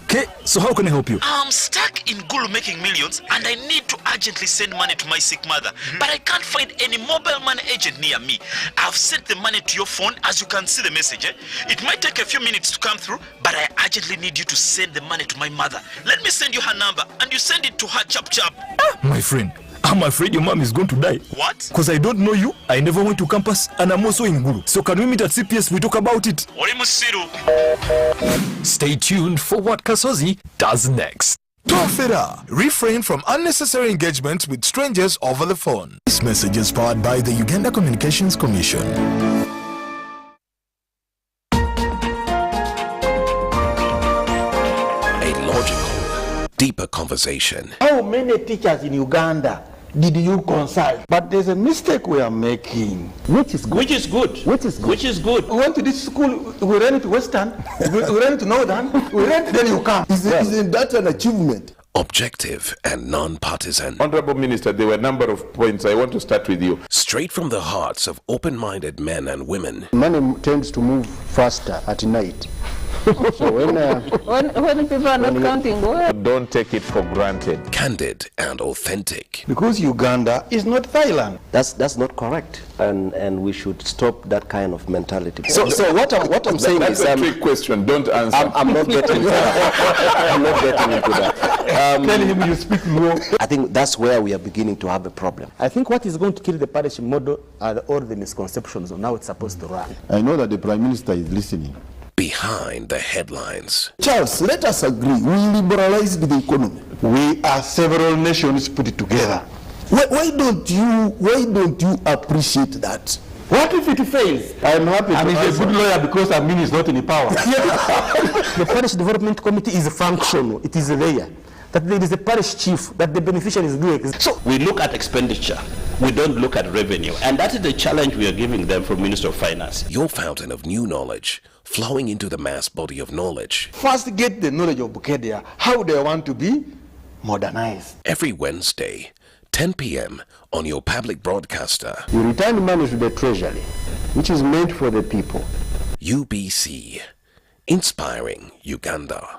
Okay, so how can I help you? I'm stuck in Gulu making millions, and I need to urgently send money to my sick mother. But I can't find any mobile money agent near me. I've sent the money to your phone, as you can see the message. It might take a few minutes to come through, but I urgently need you to send the money to my mother. Let me send you her number, and you send it to her chap. My friend, I'm afraid your mom is going to die. What? Because I don't know you, I never went to campus, and I'm also in Gulu. So can we meet at CPS? We talk about it. Stay tuned for what Kasozi does next. Tofera, refrain from unnecessary engagement with strangers over the phone. This message is powered by the Uganda Communications Commission. Deeper conversation. How many teachers in Uganda did you consult? But there's a mistake we are making. Which is good. Which is good. Which is good. Which is good. We went to this school, we ran to Western, we ran to Northern, we ran, then you come. Isn't that an achievement? Objective and non-partisan. Honorable Minister, there were a number of points. I want to start with you. Straight from the hearts of open-minded men and women. Money tends to move faster at night. So when people are not counting, don't take it for granted. Candid and authentic. Because Uganda is not Thailand. That's not correct, and we should stop that kind of mentality. So what I'm saying that's is a trick question. Don't answer. I'm not getting into that. I'm not getting into that. Tell him you speak low. I think that's where we are beginning to have a problem. I think what is going to kill the parish model are all the misconceptions on how it's supposed to run. I know that the Prime Minister is listening. Behind the headlines. Charles, let us agree. We liberalized the economy. We are several nations put it together. Why don't you appreciate that? What if it fails? I'm happy. And he's a good lawyer because Amin is not in power. The parish development committee is functional. It is there. That there is a parish chief, that the beneficiary is doing. So we look at expenditure. We don't look at revenue. And that is the challenge we are giving them from Minister of Finance. Your fountain of new knowledge, flowing into the mass body of knowledge. First get the knowledge of Bukedia, how they want to be modernized. Every Wednesday, 10 p.m. on your public broadcaster. You return money to the treasury, which is meant for the people. UBC, inspiring Uganda.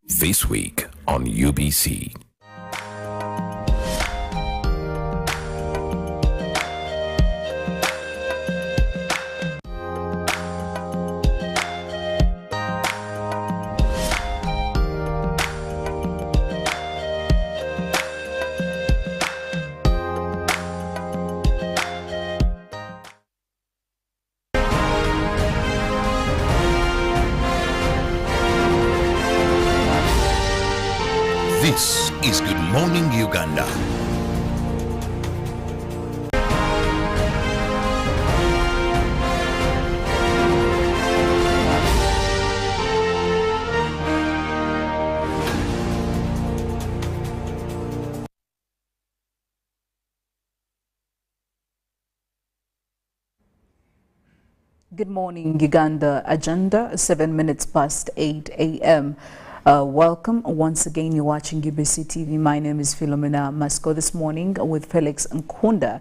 This week on UBC. This is Good Morning Uganda. Good morning, Uganda agenda, 7 minutes past 8 a.m. Welcome once again. You're watching UBC TV. My name is Philomena Mastiko. This morning with Felix Nkunda,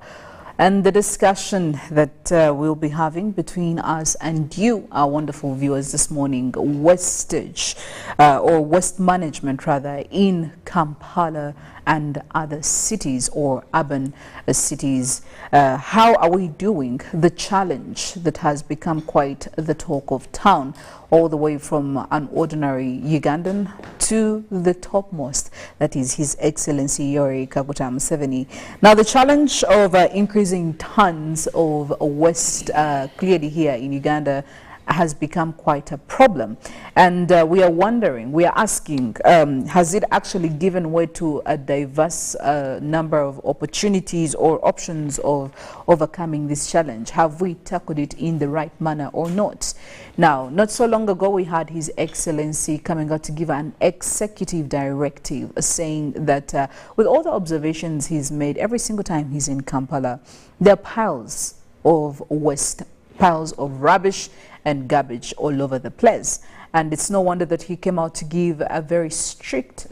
and the discussion that we'll be having between us and you, our wonderful viewers, this morning: wastage or waste management rather in Kampala and other cities or urban cities. How are we doing? The challenge that has become quite the talk of town, all the way from an ordinary Ugandan to the topmost, that is His Excellency Yoweri Kaguta Museveni. Now, the challenge of increasing tons of waste clearly here in Uganda has become quite a problem. And we are wondering, we are asking, has it actually given way to a diverse number of opportunities or options of overcoming this challenge? Have we tackled it in the right manner or not? Now, not so long ago, we had His Excellency coming out to give an executive directive saying that with all the observations he's made every single time he's in Kampala, there are piles of waste, piles of rubbish and garbage all over the place. And it's no wonder that he came out to give a very strict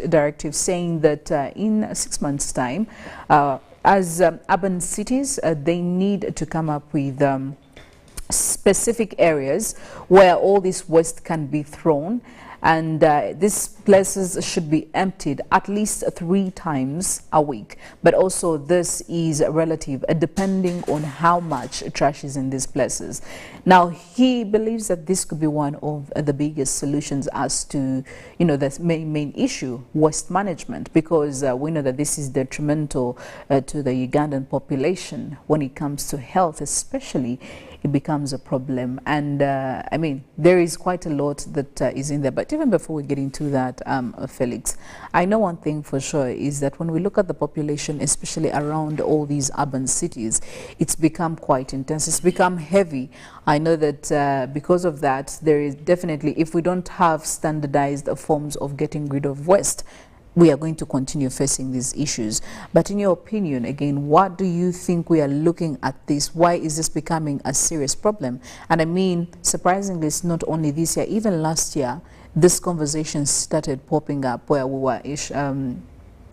directive saying that in 6 months' time, as urban cities, they need to come up with specific areas where all this waste can be thrown, and these places should be emptied at least 3 times a week. But also this is relative depending on how much trash is in these places. Now he believes that this could be one of the biggest solutions as to, you know, the main issue, waste management, because we know that this is detrimental to the Ugandan population when it comes to health, especially. It becomes a problem. And I mean, there is quite a lot that is in there. But even before we get into that, Felix, I know one thing for sure is that when we look at the population, especially around all these urban cities, it's become quite intense. It's become heavy. I know that because of that, there is definitely, if we don't have standardized forms of getting rid of waste, we are going to continue facing these issues. But in your opinion, again, what do you think we are looking at this? Why is this becoming a serious problem? And I mean, surprisingly, it's not only this year, even last year, this conversation started popping up where we were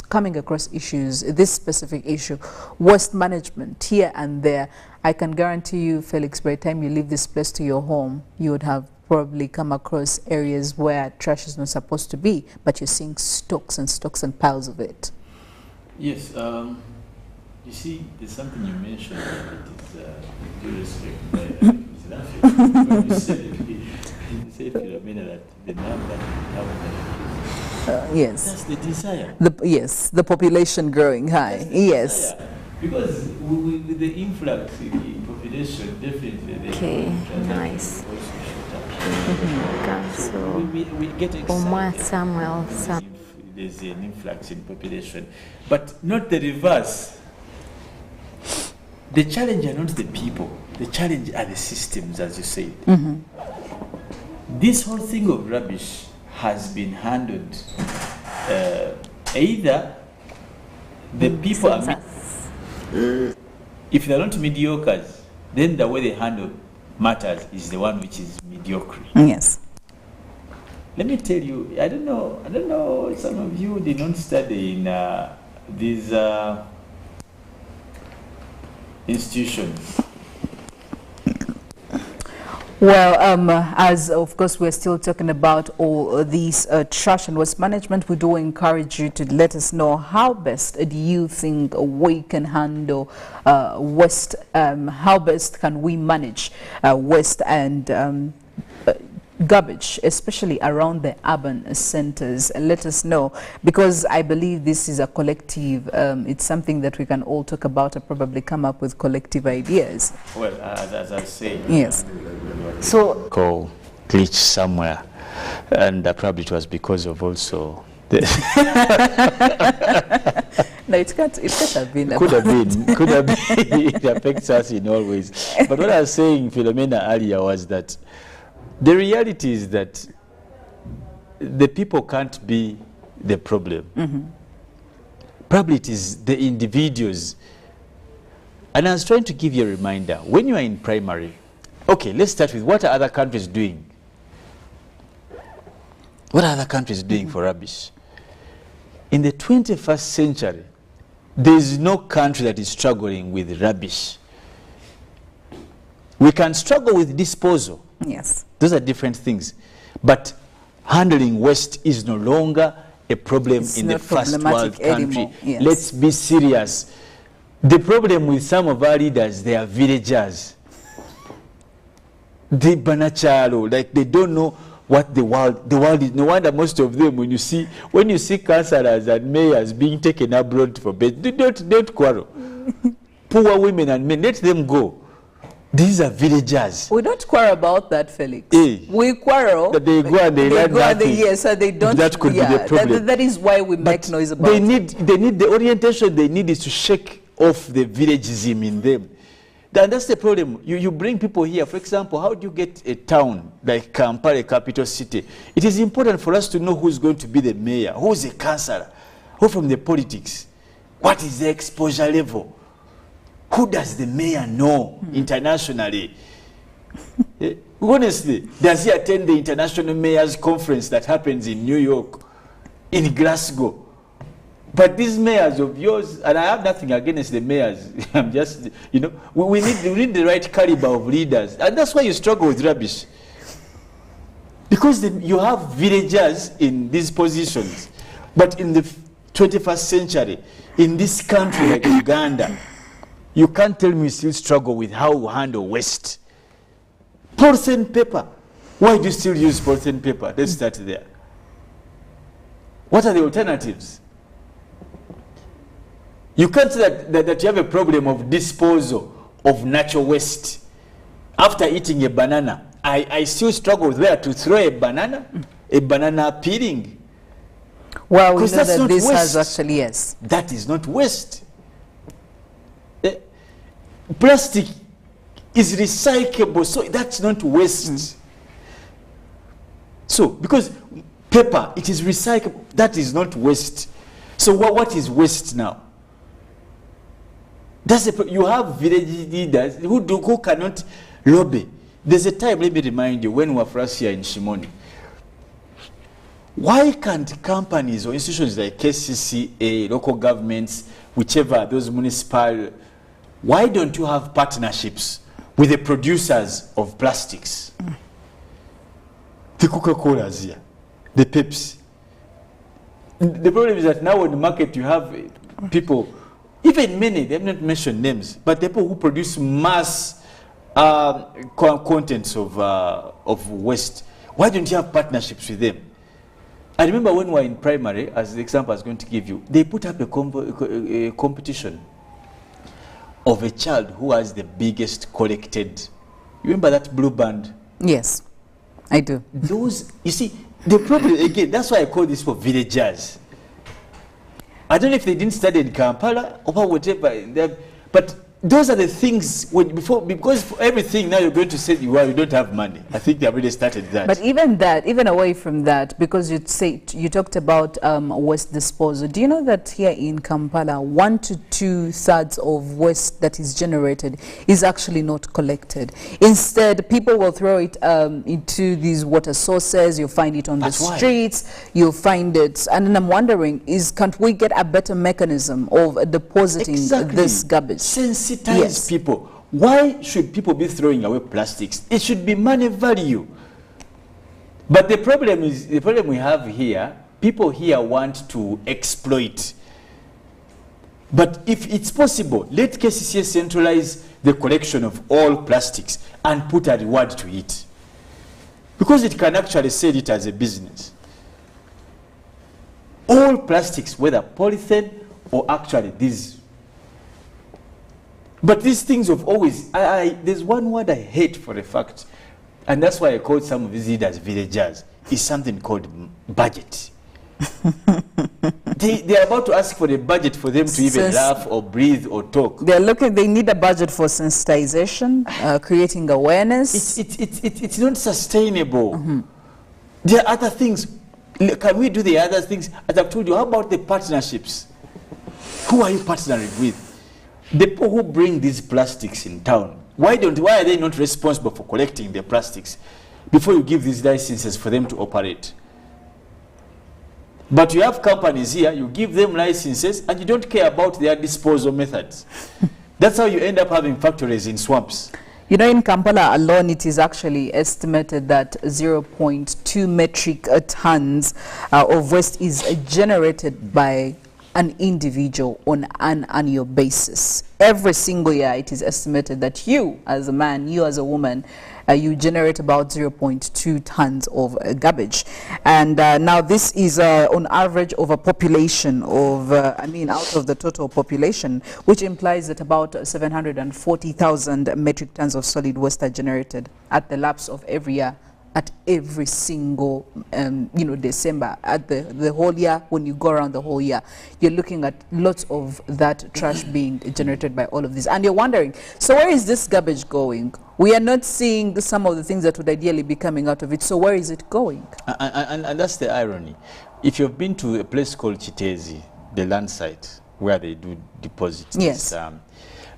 coming across issues, this specific issue, waste management here and there. I can guarantee you, Felix, by the time you leave this place to your home, you would have probably come across areas where trash is not supposed to be, but you're seeing stocks and piles of it. Yes, you see, there's something you mentioned that is due respect by when you said Philomena, that the number yes. That's the desire. Yes, the population growing high. Yes. Because with the influx in population, definitely. Okay, nice. So we get excited. There's an influx in population, but not the reverse. The challenge are not the people. The challenge are the systems, as you said. This whole thing of rubbish has been handled either the people are if they're not mediocres, then the way they handle matters is the one which is mediocre. Yes. Let me tell you, I don't know, some of you did not study in these institutions. Well, as of course we're still talking about all these trash and waste management, we do encourage you to let us know how best do you think we can handle waste, how best can we manage waste and garbage, especially around the urban centers. Let us know, because I believe this is a collective, it's something that we can all talk about and probably come up with collective ideas. Well, as I say, yes. So call glitch somewhere, and probably it was because of also the no, it could have been. Could have been. It affects us in all ways. But what I was saying, Philomena, earlier was that the reality is that the people can't be the problem. Probably it is the individuals. And I was trying to give you a reminder, when you are in primary, okay, let's start with what are other countries doing? What are other countries doing for rubbish? In the 21st century, there is no country that is struggling with rubbish. We can struggle with disposal. Yes. Those are different things. But handling waste is no longer a problem in the first world country. Yes. Let's be serious. The problem with some of our leaders, they are villagers. They banachalo, like they don't know what the world is. No wonder most of them, when you see councillors and mayors being taken abroad for bed, don't quarrel. Poor women and men, let them go. These are villagers. We don't quarrel about that, Felix. We quarrel that they go and they learn nothing. Yes, and they don't. That could be the problem. That is why we make noise about it. They need the orientation they need is to shake off the villagism in them. That's the problem. You bring people here. For example, how do you get a town like Kampala, a capital city? It is important for us to know who's going to be the mayor, who's the councillor, who from the politics, what is the exposure level, who does the mayor know internationally? Honestly, does he attend the International Mayors Conference that happens in New York, in Glasgow? But these mayors of yours, and I have nothing against the mayors, I'm just, we need the right caliber of leaders. And that's why you struggle with rubbish. Because you have villagers in these positions. But in the 21st century, in this country like Uganda, you can't tell me you still struggle with how we handle waste. Polythene paper. Why do you still use polythene paper? Let's start there. What are the alternatives? You can't say that you have a problem of disposal of natural waste. After eating a banana, I still struggle with where to throw a banana peeling. Well, we know that this has actually, yes. That is not waste. Plastic is recyclable, so that's not waste. So, because paper, it is recyclable, that is not waste. So what is waste now? You have village leaders who cannot lobby. There's a time, let me remind you, when we were first here in Shimoni. Why can't companies or institutions like KCCA, local governments, whichever, those municipal, why don't you have partnerships with the producers of plastics? The Coca-Colas here, the Pepsi. The problem is that now in the market you have people, even many, they have not mentioned names, but people who produce mass contents of waste. Why don't you have partnerships with them? I remember when we were in primary, as the example I was going to give you, they put up a competition of a child who has the biggest collected. You remember that blue band? Yes, I do. Those, you see, the problem, again, that's why I call this for villagers. I don't know if they didn't study in Kampala or whatever, but those are the things because for everything now you're going to say you don't have money. I think they already started that. But even away from that, because you talked about waste disposal. Do you know that here in Kampala, 1 to 2/3 of waste that is generated is actually not collected? Instead, people will throw it into these water sources. You'll find it on the streets. You'll find it, and then I'm wondering, can't we get a better mechanism of depositing this garbage? Sensitize people. Why should people be throwing away plastics? It should be money value. But the problem we have here, people here want to exploit. But if it's possible, let KCCA centralize the collection of all plastics and put a reward to it. Because it can actually sell it as a business. All plastics, whether polythene or actually these. But these things of always, there's one word I hate for a fact, and that's why I called some of these leaders villagers, is something called budget. They're about to ask for a budget for them to even laugh or breathe or talk. They need a budget for sensitization, creating awareness. It's not sustainable. There are other things. Can we do the other things? As I've told you, how about the partnerships? Who are you partnering with? The people who bring these plastics in town, why are they not responsible for collecting the plastics before you give these licenses for them to operate? But you have companies here, you give them licenses and you don't care about their disposal methods. That's how you end up having factories in swamps. You know, in Kampala alone, it is actually estimated that 0.2 metric tons of waste is generated by an individual on an annual basis. Every single year, it is estimated that you as a man, you as a woman, you generate about 0.2 tons of garbage. And now this is on average of a population of, out of the total population, which implies that about 740,000 metric tons of solid waste are generated at the lapse of every year, at every single December, at the whole year. When you go around the whole year, you're looking at lots of that trash being generated by all of this, and you're wondering, so where is this garbage going? We are not seeing some of the things that would ideally be coming out of it, so where is it going? And that's the irony. If you've been to a place called Chitezi, the land site where they do deposits, yes,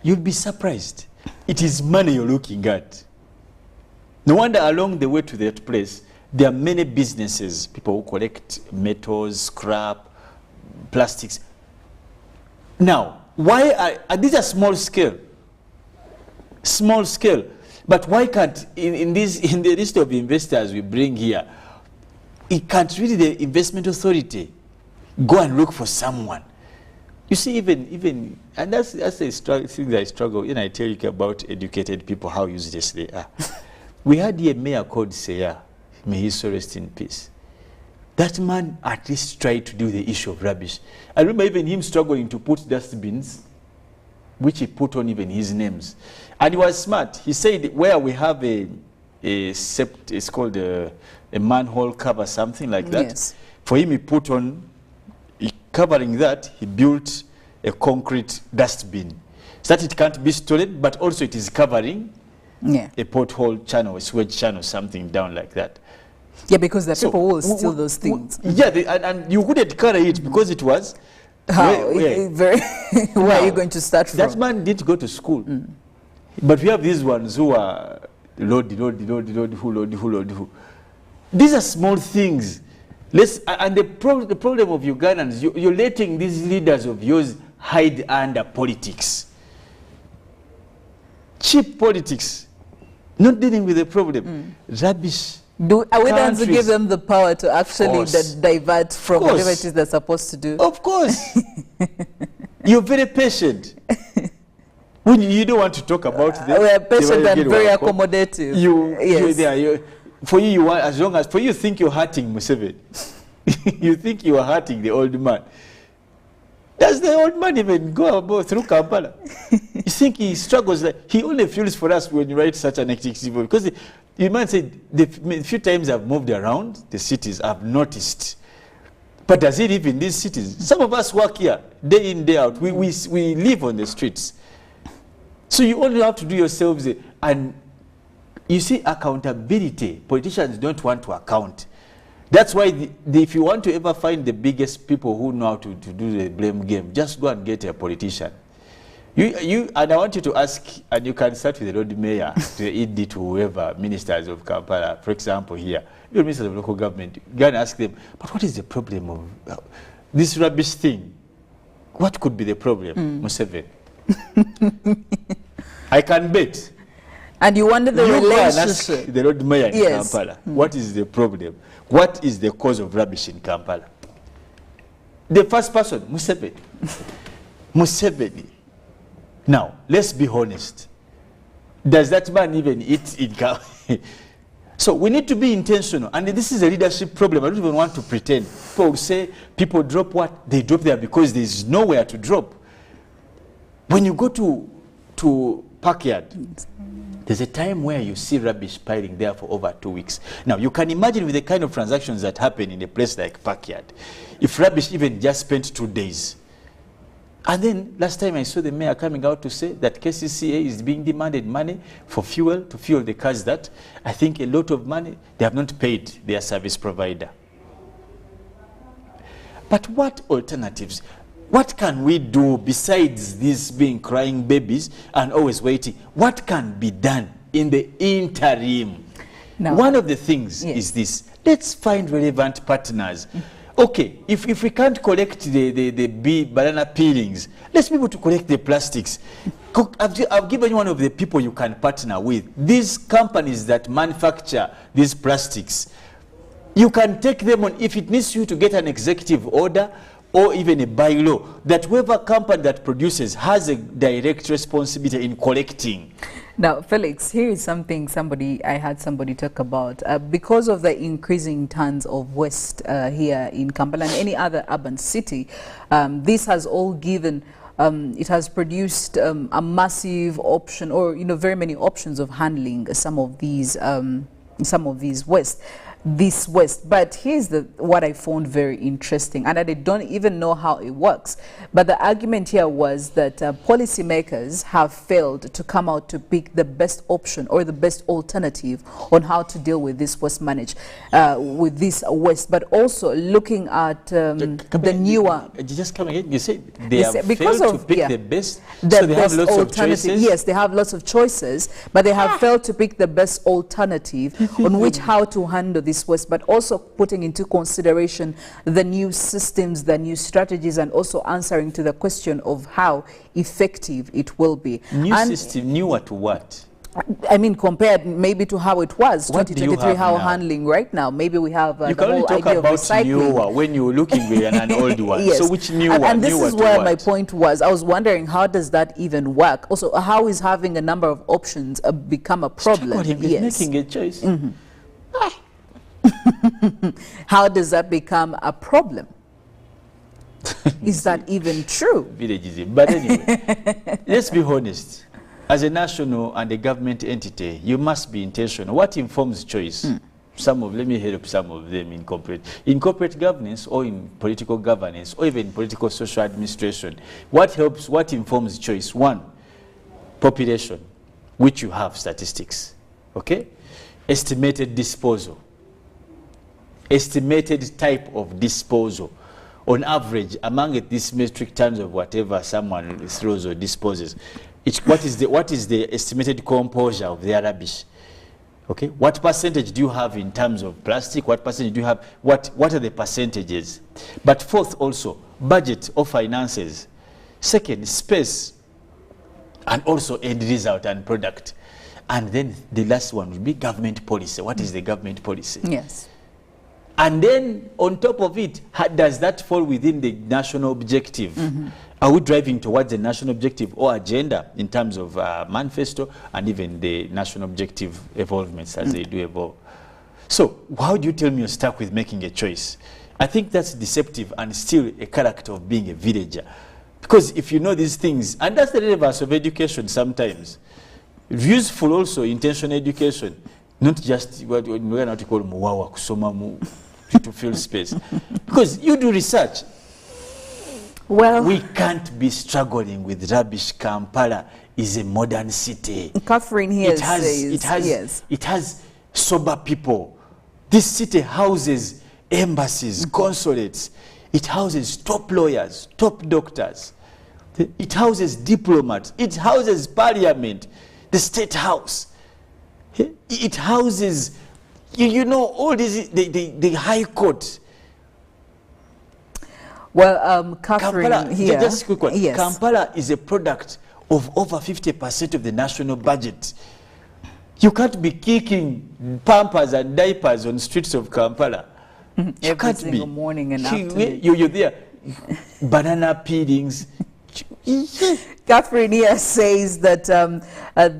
you'll be surprised. It is money you're looking at. No wonder along the way to that place, there are many businesses, people who collect metals, scrap, plastics. Now, why are these are small scale? Small scale. But why can't, in the list of investors we bring here, it can't really the investment authority go and look for someone? You see, even and that's a thing that I struggle when I tell you about educated people, how useless they are. We had a mayor called Seya, may his soul rest in peace. That man at least tried to do the issue of rubbish. I remember even him struggling to put dustbins, which he put on even his names. And he was smart. He said where we have it's called a manhole cover, something like that. Yes. For him, he put on, covering that, he built a concrete dustbin. So that it can't be stolen, but also it is covering a pothole channel, a sewage channel, something down like that. Yeah, because the people will steal those things. Yeah, and you couldn't carry it because it was... How? Where are you going to start from? That man didn't go to school. But we have these ones who are load. These are small things. And the problem of Ugandans, you're letting these leaders of yours hide under politics. Cheap politics. Not dealing with the problem. Rubbish. Are we going to give them the power to actually divert from whatever it is they're supposed to do? Of course. You're very patient. When you don't want to talk about them. We are patient and very accommodative. For you are, as long as, for you think you're hurting Museveni. You think you are hurting the old man. Does the old man even go about through Kampala? You think he struggles? He only feels for us when you write such an activity, because you might say the few times I've moved around the cities, I've noticed. But does he live in these cities? Some of us work here day in, day out. We live on the streets. So you only have to do yourselves, and you see accountability. Politicians don't want to account. That's why if you want to ever find the biggest people who know how to do the blame game, just go and get a politician. And I want you to ask, and you can start with the road mayor, to ED, to whoever, ministers of Kampala, for example, here, your ministers of local government, go and ask them, but what is the problem of this rubbish thing? What could be the problem, Museveni? I can bet. And you wonder the relationship. Ask the road mayor in Kampala, what is the problem? What is the cause of rubbish in Kampala? The first person, Museveni. Museveni. Now, let's be honest. Does that man even eat in Kampala? So we need to be intentional. And this is a leadership problem. I don't even want to pretend. People say people drop what? They drop there because there is nowhere to drop. When you go to Parkyard, there's a time where you see rubbish piling there for over 2 weeks. Now, you can imagine with the kind of transactions that happen in a place like Parkyard, if rubbish even just spent 2 days. And then, last time I saw the mayor coming out to say that KCCA is being demanded money for fuel, to fuel the cars that, I think a lot of money, they have not paid their service provider. But what alternatives? What can we do besides this being crying babies and always waiting? What can be done in the interim? Now, one of the things is this. Let's find relevant partners. Okay, if we can't collect the banana peelings, let's be able to collect the plastics. I've given you one of the people you can partner with. These companies that manufacture these plastics, you can take them on. If it needs you to get an executive order, or even a bylaw that whoever company that produces has a direct responsibility in collecting. Now, Felix, here is something I had somebody talk about. Because of the increasing tons of waste here in Kampala and any other urban city, this has all given, it has produced a massive option, or very many options of handling some of these waste. But here's what I found very interesting, and I don't even know how it works. But the argument here was that policymakers have failed to come out to pick the best option or the best alternative on how to deal with this waste with this waste. But also looking at the newer. Just come again. You said they have failed to pick the best. So they have lots of choices. Yes, they have lots of choices, but they have failed to pick the best alternative on how to handle this waste, but also putting into consideration the new systems, the new strategies, and also answering to the question of how effective it will be. New system, newer to what? I mean, compared maybe to how it was 2023, how handling right now. Maybe we have you can only talk about newer when you're looking with an old one. Yes. So which newer? And this is where my point was. I was wondering, how does that even work? Also, how is having a number of options become a problem? Yes. Making a choice. Mm-hmm. How does that become a problem? Is that even true? But anyway, let's be honest. As a national and a government entity, you must be intentional. What informs choice? Let me help some of them in corporate governance, or in political governance, or even political social administration. What informs choice? One, population, which you have statistics. Okay? Estimated disposal. Estimated type of disposal. On average, among these metric tons of whatever someone throws or disposes, what is the estimated composure of their rubbish? Okay, what percentage do you have in terms of plastic? What percentage do you have? What are the percentages? But fourth, also budget or finances. Second, space, and also end result and product. And then the last one will be government policy. What is the government policy? Yes. And then on top of it, does that fall within the national objective? Are we driving towards the national objective or agenda in terms of manifesto and even the national objective evolvements as they do evolve? So how do you tell me you're stuck with making a choice? I think that's deceptive and still a character of being a villager. Because if you know these things, and that's the relevance of education sometimes, useful also intentional education, not just what we're not to call muwawa kusoma to fill space. Because you do research. Well, we can't be struggling with rubbish. Kampala is a modern city. Catherine here it has sober people. This city houses embassies, consulates. It houses top lawyers, top doctors. It houses diplomats. It houses parliament, the state house. It houses, all these, the high court. Well, Catherine Kampala, here. Just a quick one. Yes. Kampala is a product of over 50% of the national budget. You can't be kicking pampers and diapers on streets of Kampala. Every single morning and afternoon. You're there. Banana peelings. Catherine here says that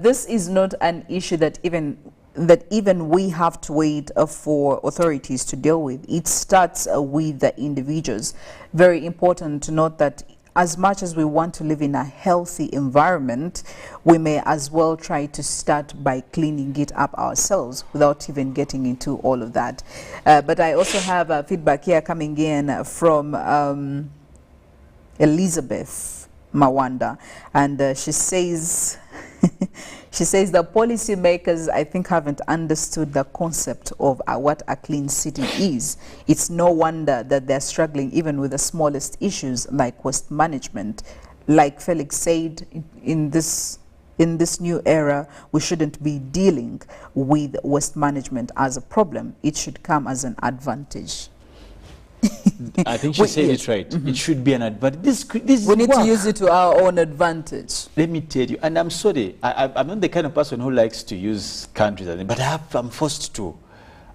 this is not an issue that even we have to wait for authorities to deal with. It starts with the individuals. Very important to note that as much as we want to live in a healthy environment, we may as well try to start by cleaning it up ourselves without even getting into all of that. But I also have feedback here coming in from Elizabeth Mawanda, and she says she says the policymakers, I think, haven't understood the concept of what a clean city is. It's no wonder that they're struggling even with the smallest issues like waste management. Like Felix said, in this new era, we shouldn't be dealing with waste management as a problem. It should come as an advantage. I think she said it right. It should be an advantage. We need to use it to our own advantage. Let me tell you, and I'm sorry, I'm not the kind of person who likes to use countries, but I'm forced to.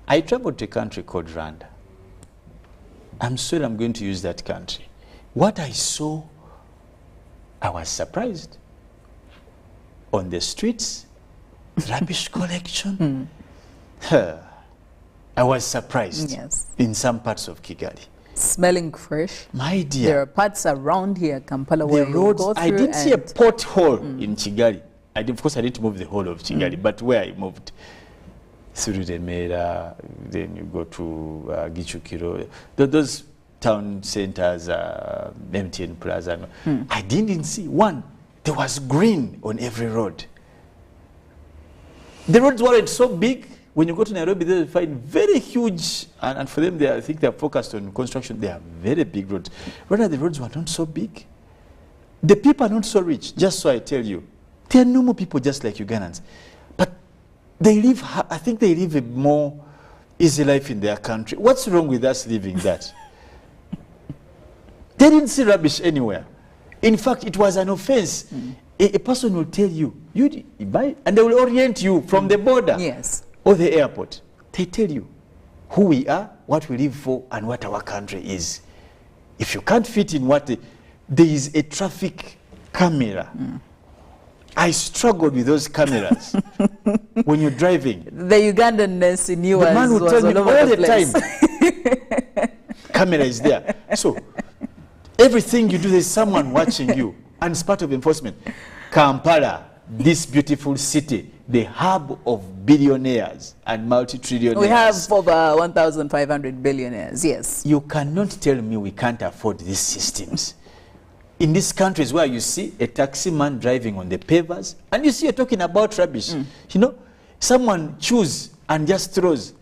I traveled to a country called Rwanda. I'm sorry, I'm going to use that country. What I saw, I was surprised. On the streets, rubbish collection. I was surprised in some parts of Kigali. Smelling fresh. My dear. There are parts around here, Kampala, where The roads, you go through I didn't see a pothole in Kigali. Of course, I didn't move the whole of Kigali, but where I moved, through the Mera, then you go to Gichukiro, those town centers, MTN Plaza. I didn't see one. There was green on every road. The roads weren't so big. When you go to Nairobi, they find very huge, and for them, I think they're focused on construction. They are very big roads. Rather, the roads were not so big. The people are not so rich, just so I tell you. They are normal people just like Ugandans. But they live, I think they live a more easy life in their country. What's wrong with us living that? They didn't see rubbish anywhere. In fact, it was an offense. A person will tell you, you buy, and they will orient you from the border or the airport. They tell you who we are, what we live for, and what our country is. If you can't fit in what there is a traffic camera. I struggled with those cameras when you're driving. The Ugandanness in you the man will tell me all the time. Camera is there. So everything you do, there's someone watching you, and it's part of enforcement. Kampala, this beautiful city, the hub of billionaires and multi-trillionaires. We have over 1,500 billionaires, yes. You cannot tell me we can't afford these systems. In these countries where you see a taxi man driving on the pavers, and you see you're talking about rubbish, you know, someone chews and just throws.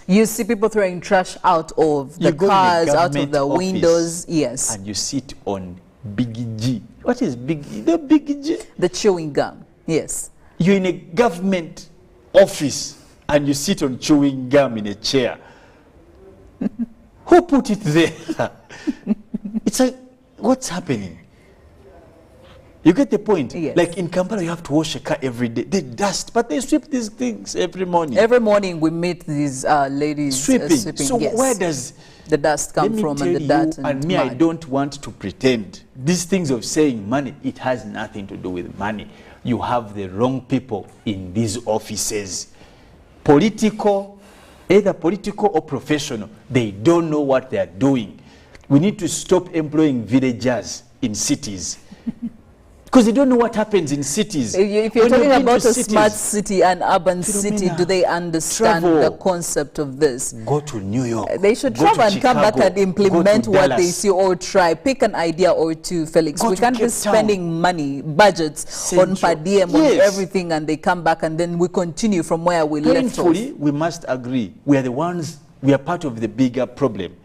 You see people throwing trash out of the cars, out of the windows, yes. And you sit on Big G. What is Big G? The Big G? The chewing gum, yes. You're in a government office and you sit on chewing gum in a chair. Who put it there? It's like, what's happening? You get the point? Yes. Like in Kampala, you have to wash a car every day. They dust, but they sweep these things every morning. Every morning we meet these ladies sweeping. So where does the dust come from and the dirt and me, I don't want to pretend. These things of saying money, it has nothing to do with money. You have the wrong people in these offices. Political, either political or professional, they don't know what they are doing. We need to stop employing villagers in cities. Because they don't know what happens in cities. If you're talking about a smart city and urban city, do they understand the concept of this? Go to New York. They should travel and come back and implement what they see, or try. Pick an idea or two, Felix. We can't be spending money, budgets on per diem, on everything, and they come back and then we continue from where we left off. We must agree. We are the ones, we are part of the bigger problem.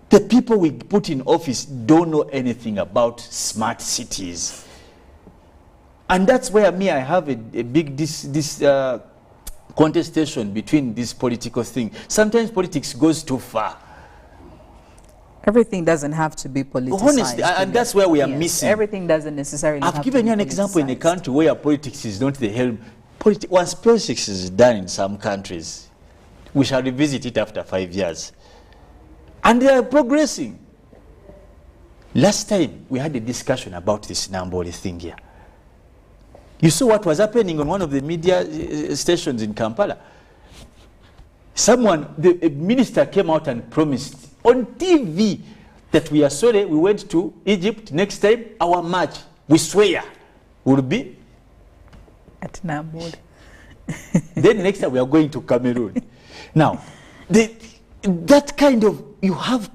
The people we put in office don't know anything about smart cities. And that's where I have a big contestation between this political thing. Sometimes politics goes too far. Everything doesn't have to be politicized. Honestly, and that's where we are missing. Everything doesn't necessarily have to be I've given you an example in a country where politics is not the helm. Once politics is done in some countries, we shall revisit it after 5 years. And they are progressing. Last time, we had a discussion about this Nambole thing here. You saw what was happening on one of the media stations in Kampala. The minister came out and promised on TV that we are sorry, we went to Egypt, next time our march, we swear, will be at Nambole. Then next time we are going to Cameroon. Now, that kind of, you have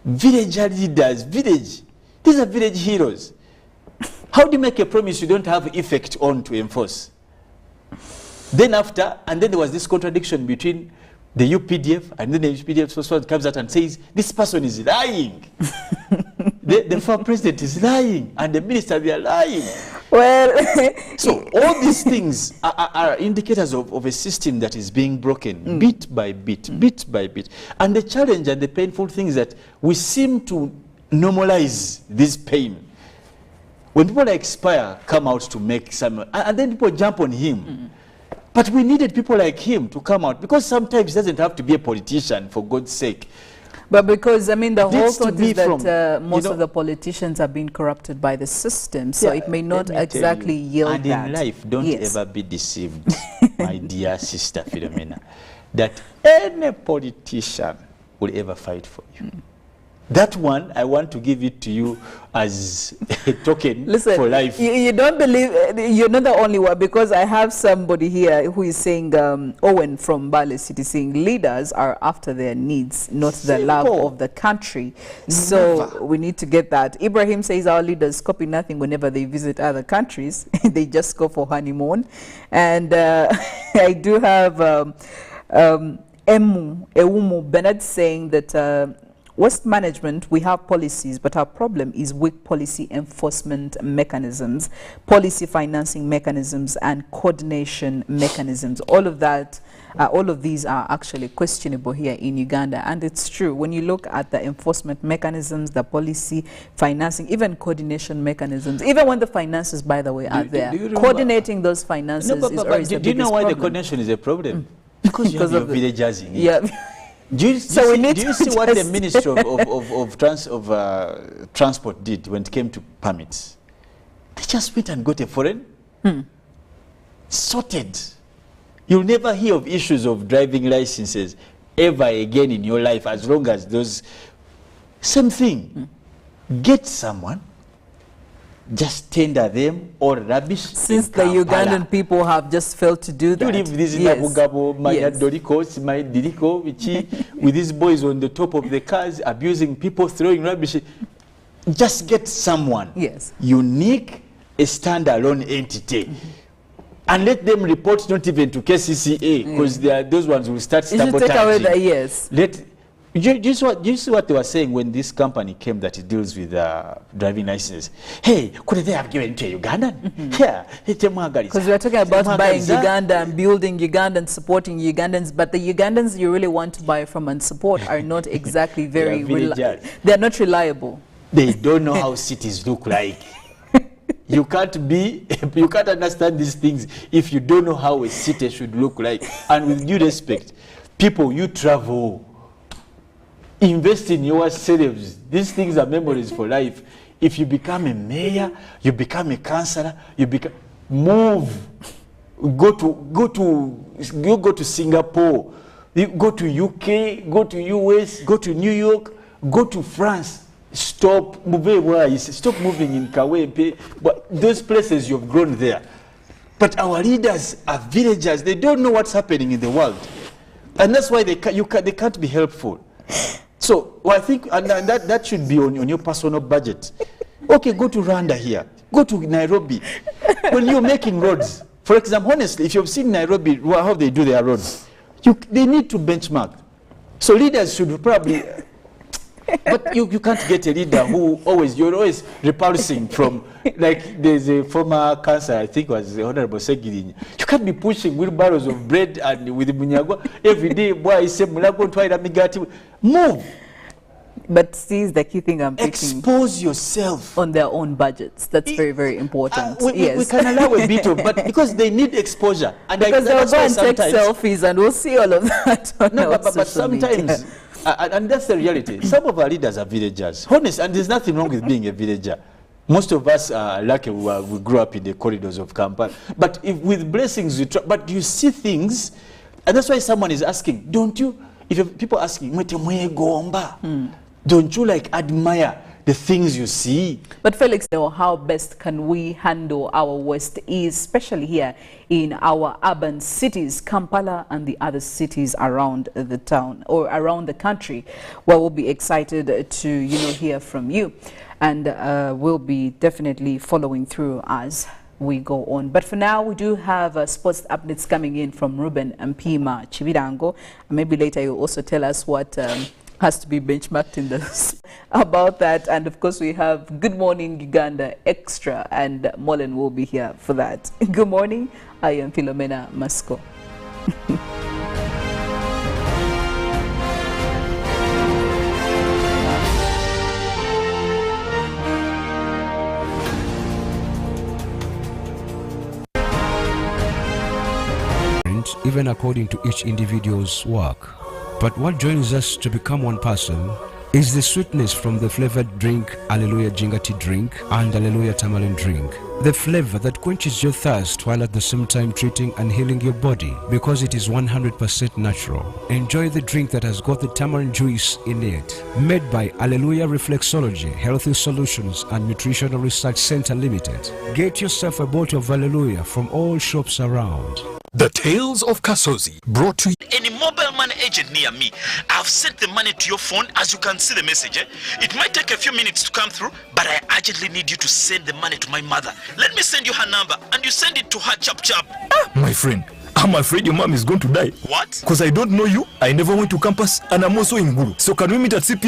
villager leaders, these are village heroes. How do you make a promise you don't have effect on to enforce? Then there was this contradiction between the UPDF, and then the UPDF comes out and says, this person is lying. the former president is lying, and the minister, they are lying. Well, so all these things are indicators of a system that is being broken bit by bit, bit by bit. And the challenge and the painful thing is that we seem to normalize this pain. When people like Spire come out to make some, and then people jump on him. But we needed people like him to come out, because sometimes he doesn't have to be a politician, for God's sake. But because, I mean, the whole Needs to thought be is that from, most you know, of the politicians are being corrupted by the system, so Yeah, it may let not me tell exactly you, yield and that. in life, don't Yes. ever be deceived, my dear sister Philomena, that any politician will ever fight for you. That one, I want to give it to you as a token Listen, for life. You don't believe, you're not the only one, because I have somebody here who is saying, Owen from Bale City, saying leaders are after their needs, not the love of the country. So we need to get that. Ibrahim says our leaders copy nothing whenever they visit other countries. They just go for honeymoon. And I do have Ewumu Bernard saying that Waste management, we have policies, but our problem is weak policy enforcement mechanisms, policy financing mechanisms, and coordination mechanisms. All of that, all of these are actually questionable here in Uganda. And it's true, when you look at the enforcement mechanisms, the policy financing, even coordination mechanisms, even when the finances, by the way, are there, coordinating those finances is always the biggest problem. Do you know why the coordination is a problem? Because you have your villagers in it. Yeah. Do you see what the Ministry of Transport did when it came to permits? They just went and got a foreign, sorted. You'll never hear of issues of driving licenses ever again in your life as long as those... Same thing. Get someone, just tender them or rubbish. Since the Ugandan people have just failed to do that. You leave this in Abugabo, with these boys on the top of the cars, abusing people, throwing rubbish. Just get someone unique, a standalone entity. And let them report not even to KCCA, because they are those ones who will start sabotaging. Take away the You see what they were saying when this company came that it deals with driving licenses. Hey, could they have given to a Ugandan? Yeah. Because we are talking about buying Uganda and building Uganda and supporting Ugandans, but the Ugandans you really want to buy from and support are not exactly very they are not reliable. They don't know how cities look like. You can't understand these things if you don't know how a city should look like. And with due respect, people, you travel. Invest in yourselves. These things are memories for life. If you become a mayor, you become a councillor, move. Go to Singapore, you go to UK, go to US, go to New York, go to France. Stop moving in Kawempe. But those places you've grown there. But our leaders are villagers. They don't know what's happening in the world, and that's why they can't be helpful. So I think that should be on your personal budget. Okay, go to Rwanda here. Go to Nairobi. When you're making roads, for example, honestly, if you've seen Nairobi, how they do their roads, they need to benchmark. So leaders should probably... But you can't get a leader who you're always repulsing from, like there's a former councillor, I think was the Honorable Segirinya. You can't be pushing wheelbarrows of bread and with Munyagwa every day. Boy, say Mulago twaira migati. Move. But see, the key thing I'm picking. Expose yourself on their own budgets. That's very, very important. We can allow a bit of, but because they need exposure. And because they'll go and take selfies and we'll see all of that on but sometimes. And that's the reality. Some of our leaders are villagers. Honest, and there's nothing wrong with being a villager. Most of us are lucky we grew up in the corridors of Kampala. But with blessings, but you see things, and that's why someone is asking, don't you, if people asking, don't you admire the things you see? But Felix, how best can we handle our waste, especially here in our urban cities, Kampala and the other cities around the town or around the country? Well, we'll be excited to hear from you, and we'll be definitely following through as we go on. But for now, we do have sports updates coming in from Ruben and Pima Chivirango. Maybe later you'll also tell us what has to be benchmarked in this about that. And of course we have Good Morning Uganda Extra, and Mollen will be here for that. Good morning, I am Philomena Mastiko. Even according to each individual's work. But what joins us to become one person is the sweetness from the flavored drink Alleluia Jingati drink and Alleluia Tamarind drink. The flavor that quenches your thirst while at the same time treating and healing your body because it is 100% natural. Enjoy the drink that has got the tamarind juice in it. Made by Alleluia Reflexology, Healthy Solutions and Nutritional Research Center Limited. Get yourself a bottle of Alleluia from all shops around. The Tales of Kasozi, brought to you. Any mobile money agent near me, I've sent the money to your phone. As you can see the message, it might take a few minutes to come through, but I urgently need you to send the money to my mother. Let me send you her number and you send it to her chap. My friend, I'm afraid your mom is going to die. What? Because I don't know you, I never went to campus, and I'm also in Guru. So can we meet at CP?